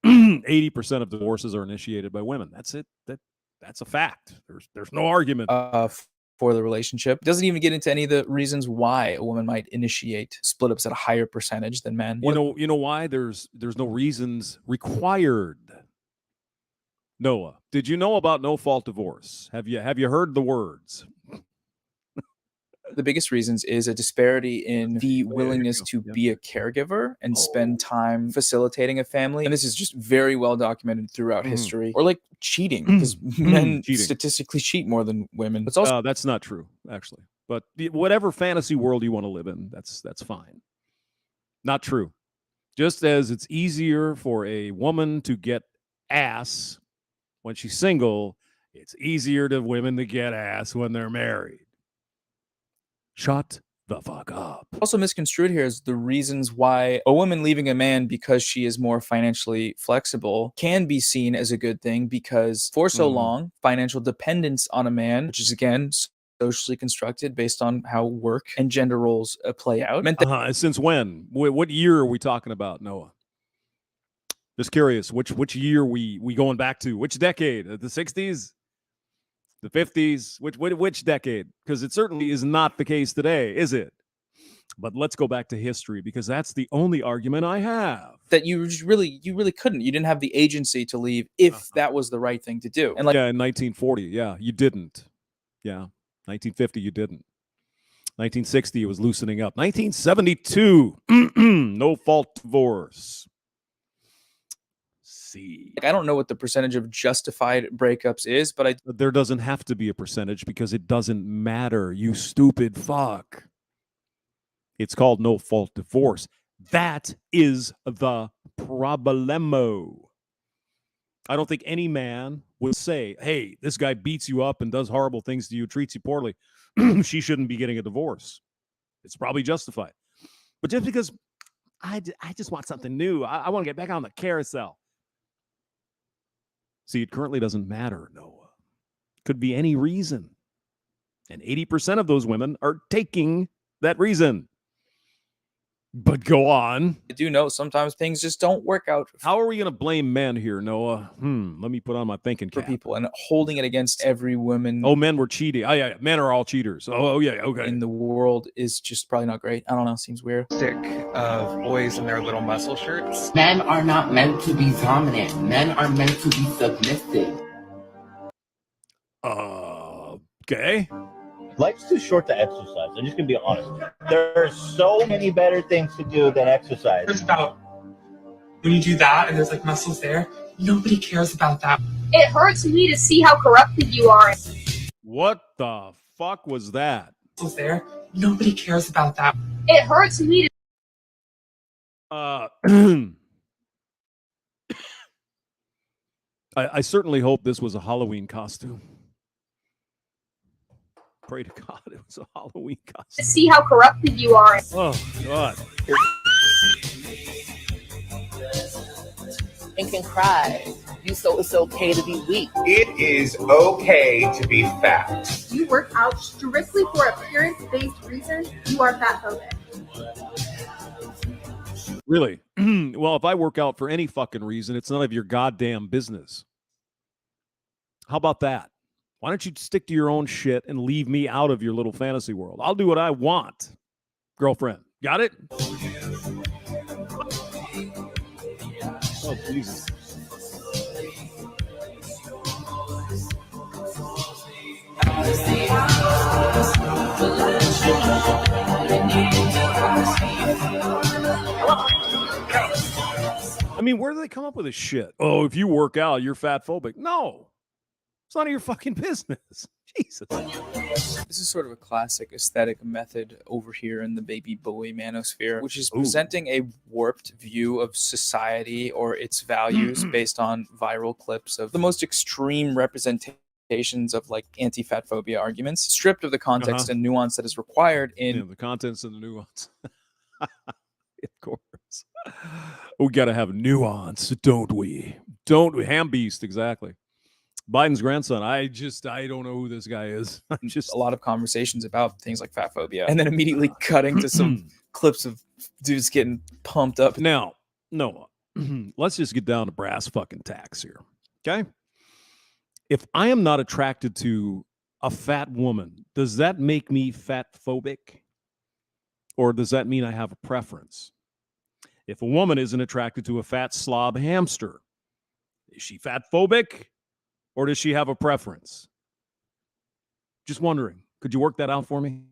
80% of divorces are initiated by women. That's it. That's a fact. There's no argument. For the relationship. Doesn't even get into any of the reasons why a woman might initiate split ups at a higher percentage than men. You know why? There's no reasons required. Noah, did you know about no-fault divorce? Have you heard the words? The biggest reasons is a disparity in the willingness to be a caregiver and spend time facilitating a family. And this is just very well documented throughout history. Or like cheating, because men statistically cheat more than women. It's also that's not true, actually. But whatever fantasy world you want to live in, that's fine. Not true. Just as it's easier for a woman to get ass when she's single, it's easier to women to get ass when they're married. Shut the fuck up. Also misconstrued here is the reasons why a woman leaving a man because she is more financially flexible can be seen as a good thing, because for so long, financial dependence on a man, which is again socially constructed based on how work and gender roles play out. Meant that Since when? What year are we talking about, Noah? Just curious, which year we going back to? Which decade? The 60s? The 50s? Which decade? Because it certainly is not the case today, is it? But let's go back to history, because that's the only argument I have. That you really couldn't. You didn't have the agency to leave if that was the right thing to do. And like, yeah, in 1940, yeah, you didn't. Yeah, 1950, you didn't. 1960, it was loosening up. 1972, no fault divorce. I don't know what the percentage of justified breakups is, but there doesn't have to be a percentage, because it doesn't matter, you stupid fuck. It's called no fault divorce. That is the problemo. I don't think any man would say, hey, this guy beats you up and does horrible things to you, treats you poorly. She shouldn't be getting a divorce. It's probably justified. But just because I just want something new, I want to get back on the carousel. See, it currently doesn't matter, Noah. Could be any reason. And 80% of those women are taking that reason. But go on. I do know sometimes things just don't work out. How are we going to blame men here, Noah? Let me put on my thinking cap. For people and holding it against every woman. Oh, men were cheating. Oh, yeah, men are all cheaters. Oh, yeah, okay. In the world is just probably not great. I don't know. Seems weird. Sick of boys in their little muscle shirts. Men are not meant to be dominant. Men are meant to be submissive. Okay. Life's too short to exercise. I'm just going to be honest. There are so many better things to do than exercise. It's about when you do that and there's like muscles there, nobody cares about that. It hurts me to see how corrupted you are. What the fuck was that? Muscles there, nobody cares about that. It hurts me to... I certainly hope this was a Halloween costume. Pray to God it was a Halloween costume. To see how corrupted you are. Oh, God. And can cry. It's okay to be weak. It is okay to be fat. You work out strictly for appearance-based reasons, you are fatphobic. Really? Well, if I work out for any fucking reason, it's none of your goddamn business. How about that? Why don't you stick to your own shit and leave me out of your little fantasy world? I'll do what I want, girlfriend. Got it? Oh, Jesus. I mean, where do they come up with this shit? Oh, if you work out, you're fatphobic. No. It's none of your fucking business. Jesus. This is sort of a classic aesthetic method over here in the baby boy manosphere, which is presenting a warped view of society or its values based on viral clips of the most extreme representations of like anti-fat phobia arguments, stripped of the context and nuance that is required in the contents and the nuance. Of course. We got to have nuance, don't we? Don't we? Ham beast, exactly. Biden's grandson. I don't know who this guy is. Just a lot of conversations about things like fat phobia, and then immediately cutting to some clips of dudes getting pumped up. Now, Noah, let's just get down to brass fucking tacks here. Okay. If I am not attracted to a fat woman, does that make me fat phobic? Or does that mean I have a preference? If a woman isn't attracted to a fat slob hamster, is she fat phobic? Or does she have a preference? Just wondering. Could you work that out for me?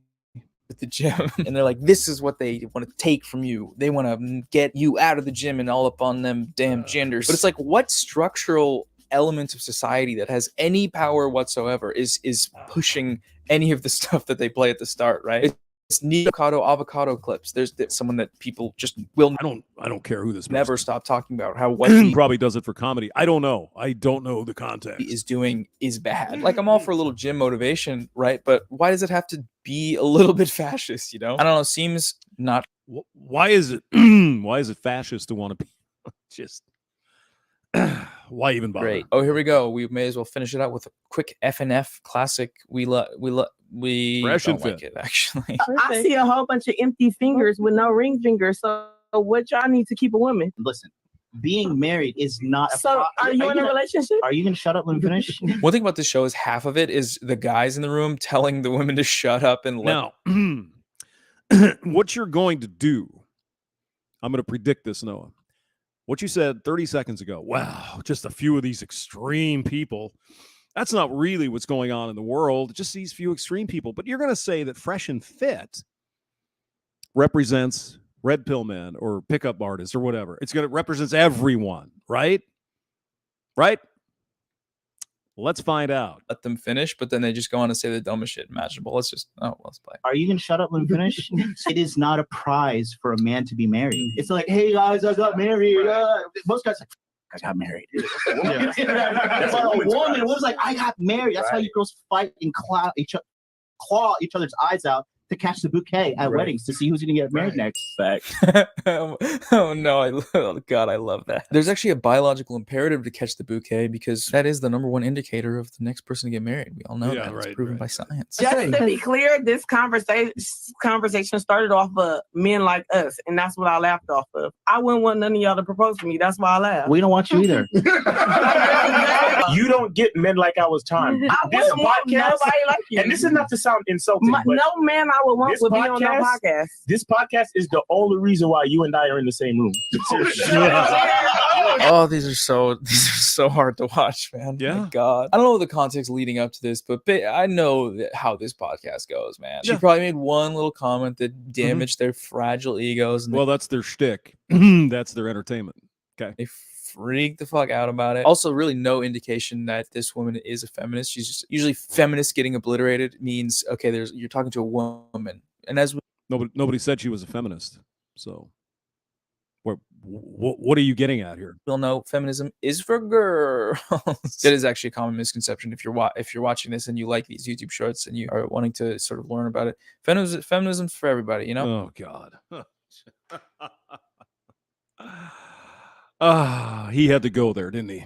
At the gym, and they're like, this is what they want to take from you. They want to get you out of the gym and all up on them damn genders. But it's like, what structural element of society that has any power whatsoever is pushing any of the stuff that they play at the start, right? It's avocado clips. There's someone that people just will. I don't care who this never stop talking about how what he probably does it for comedy. I don't know the context. Is doing is bad. Like, I'm all for a little gym motivation, right? But why does it have to be a little bit fascist? You know, I don't know. Seems not. Why is it? Why is it fascist to want to be just? Why even bother? Great. Oh, here we go. We may as well finish it out with a quick FNF classic. We Fresh don't and like fit. it, actually. I see a whole bunch of empty fingers with no ring fingers. So what y'all need to keep a woman? Listen, being married is not a So are you in a relationship? Are you going to shut up when we finish? One thing about this show is half of it is the guys in the room telling the women to shut up and let. Now, what you're going to do, I'm going to predict this, Noah. What you said 30 seconds ago, wow, just a few of these extreme people. That's not really what's going on in the world, just these few extreme people. But you're going to say that Fresh and Fit represents red pill men or pickup artists or whatever. It represents everyone, right? Right? Let's find out. Let them finish, but then they just go on to say the dumbest shit imaginable. Let's play. Are you going to shut up when we finish? It is not a prize for a man to be married. It's like, hey guys, I got married. Most guys like, I got married. That's like a woman was like, I got married. That's how you girls fight and claw each other's eyes out to catch the bouquet at weddings to see who's going to get married next. Fact. Oh no, God, I love that. There's actually a biological imperative to catch the bouquet because that is the number one indicator of the next person to get married. We all know that. It's proven by science. Just to be clear, this conversation started off of men like us, and that's what I laughed off of. I wouldn't want none of y'all to propose to me. That's why I laughed. We don't want you either. You don't get men like I was time. I wouldn't want nobody like you. And this is not to sound insulting. but No man I would want would be on no podcast. This podcast is the only reason why you and I are in the same room. Seriously. Oh, these are so hard to watch, man. Yeah. My God. I don't know the context leading up to this, but I know how this podcast goes, man. She probably made one little comment that damaged their fragile egos. And that's their shtick. That's their entertainment. Okay. They freak the fuck out about it. Also, really no indication that this woman is a feminist. She's just usually feminist getting obliterated means, okay, you're talking to a woman. And as nobody said she was a feminist. So what are you getting at here? We'll know feminism is for girls. That is actually a common misconception. If you're watching this and you like these YouTube shorts and you are wanting to sort of learn about it, feminism's for everybody, you know? Oh God. He had to go there, didn't he?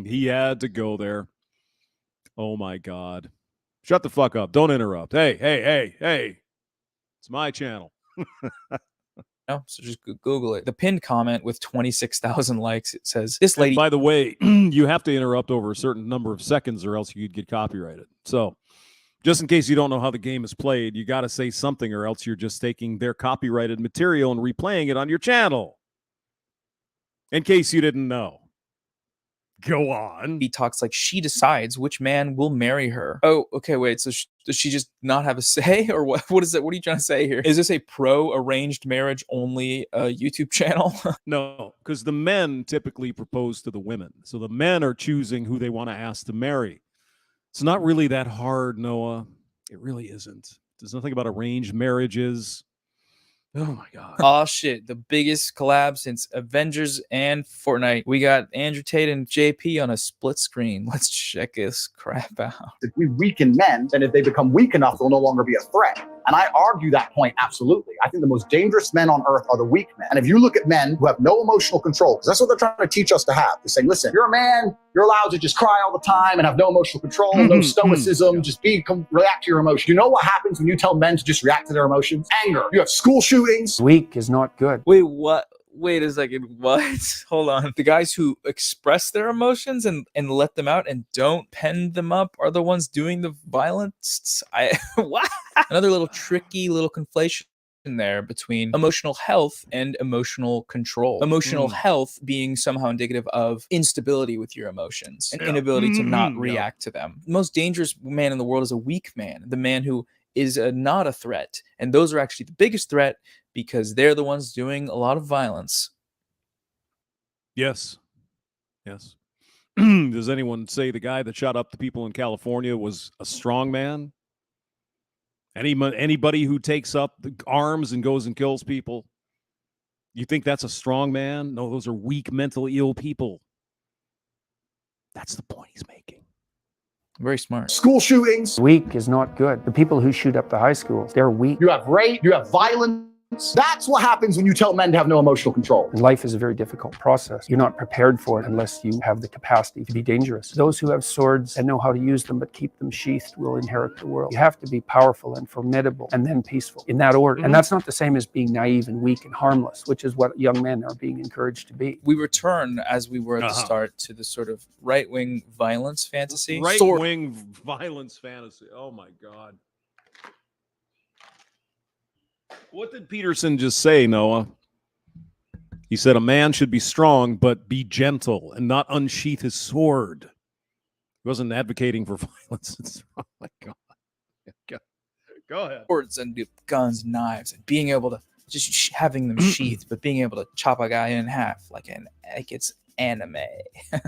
He had to go there. Oh my God. Shut the fuck up. Don't interrupt. Hey. It's my channel. No, so just Google it. The pinned comment with 26,000 likes, it says, this lady. And by the way, you have to interrupt over a certain number of seconds or else you'd get copyrighted. So just in case you don't know how the game is played, you got to say something or else you're just taking their copyrighted material and replaying it on your channel. In case you didn't know. Go on. He talks like she decides which man will marry her. Oh, okay, wait. So does she just not have a say, or what? What is it? What are you trying to say here? Is this a pro-arranged marriage only YouTube channel? No, because the men typically propose to the women, so the men are choosing who they want to ask to marry. It's not really that hard, Noah. It really isn't. There's nothing about arranged marriages. Oh my God. Oh shit. The biggest collab since Avengers and Fortnite. We got Andrew Tate and JP on a split screen. Let's check this crap out. If we weaken men, then if they become weak enough, they'll no longer be a threat. And I argue that point absolutely. I think the most dangerous men on earth are the weak men. And if you look at men who have no emotional control, because that's what they're trying to teach us to have. They're saying, listen, you're a man, you're allowed to just cry all the time and have no emotional control, no stoicism, just react to your emotions. You know what happens when you tell men to just react to their emotions? Anger. You have school shootings. Weak is not good. Wait, what? Wait a second. What? Hold on. The guys who express their emotions and let them out and don't pen them up are the ones doing the violence. What? Another little tricky little conflation there between emotional health and emotional control. Emotional health being somehow indicative of instability with your emotions and inability to not react to them. The most dangerous man in the world is a weak man, the man who is not a threat. And those are actually the biggest threat because they're the ones doing a lot of violence. Yes. Yes. Does anyone say the guy that shot up the people in California was a strong man? Anybody who takes up the arms and goes and kills people, you think that's a strong man? No, those are weak, mentally ill people. That's the point he's making. Very smart. School shootings. Weak is not good. The people who shoot up the high schools, they're weak. You have rape, you have violence. That's what happens when you tell men to have no emotional control. Life is a very difficult process. You're not prepared for it unless you have the capacity to be dangerous. Those who have swords and know how to use them but keep them sheathed will inherit the world. You have to be powerful and formidable and then peaceful in that order. And that's not the same as being naive and weak and harmless, which is what young men are being encouraged to be. We return, as we were at the start, to the sort of right-wing violence fantasy. Right-wing violence fantasy. Oh, my God. What did Peterson just say, Noah? He said a man should be strong, but be gentle and not unsheath his sword. He wasn't advocating for violence. Oh, my God. Go ahead. Swords and guns, knives, and being able to just having them sheathed, but being able to chop a guy in half like it's anime.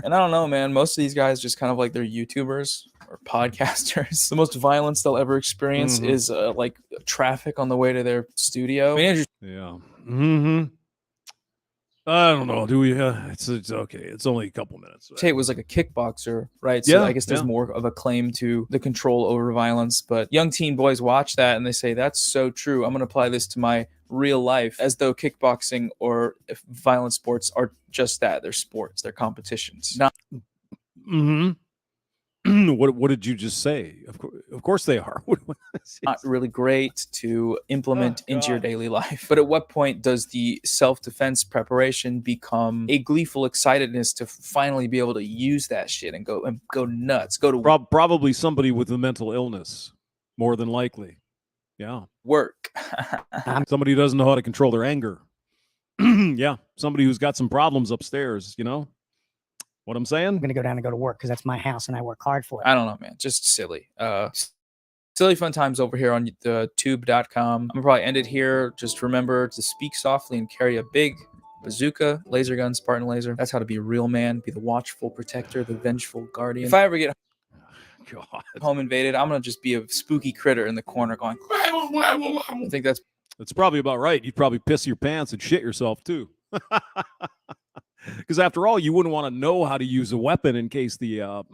And I don't know, man. Most of these guys just kind of like they're YouTubers or podcasters. The most violence they'll ever experience is like traffic on the way to their studio. I mean, yeah. I don't know. Do we? It's okay. It's only a couple minutes. Tate was like a kickboxer, right? So I guess there's more of a claim to the control over violence. But young teen boys watch that and they say, that's so true. I'm going to apply this to my real life, as though kickboxing or violent sports are just that. They're sports. They're competitions. Not What did you just say? Of course they are. Not really great to implement into your daily life. But at what point does the self-defense preparation become a gleeful excitedness to finally be able to use that shit and go nuts? Go to probably somebody with a mental illness, more than likely. Yeah. Work. Somebody who doesn't know how to control their anger. Yeah. Somebody who's got some problems upstairs, you know? What I'm saying? I'm going to go down and go to work because that's my house and I work hard for it. I don't know, man. Just silly. Silly fun times over here on the tube.com. I'm going to probably end it here. Just remember to speak softly and carry a big bazooka, laser gun, Spartan laser. That's how to be a real man. Be the watchful protector, the vengeful guardian. If I ever get home invaded, I'm going to just be a spooky critter in the corner going, I think that's probably about right. You'd probably piss your pants and shit yourself too. Because after all, you wouldn't want to know how to use a weapon in case the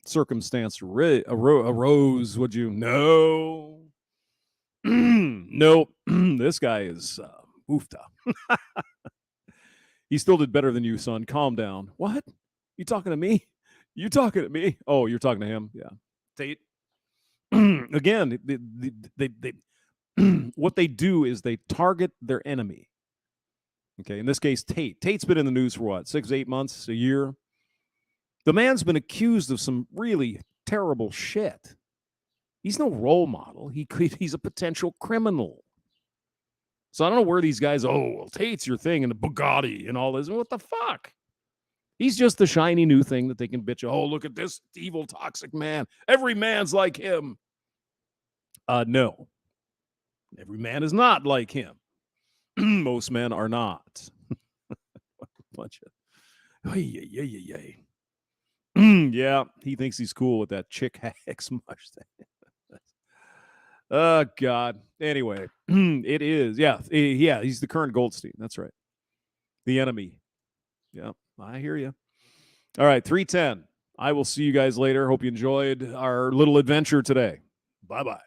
circumstance arose. Would you? No. No. This guy is oofta. He still did better than you, son. Calm down. What? You talking to me? You talking to me? Oh, you're talking to him? Yeah. Tate. Again, they what they do is they target their enemy. Okay, in this case, Tate. Tate's been in the news for what, 6, 8 months, a year? The man's been accused of some really terrible shit. He's no role model. He's a potential criminal. So I don't know where these guys, well, Tate's your thing and the Bugatti and all this. What the fuck? He's just the shiny new thing that they can bitch. Oh, look at this evil, toxic man. Every man's like him. No. Every man is not like him. Most men are not. Bunch of yeah, he thinks he's cool with that chick hacks much thing. Oh God. Anyway, it is. Yeah, he's the current Goldstein. That's right. The enemy. Yeah, I hear you. All right, 3:10. I will see you guys later. Hope you enjoyed our little adventure today. Bye-bye.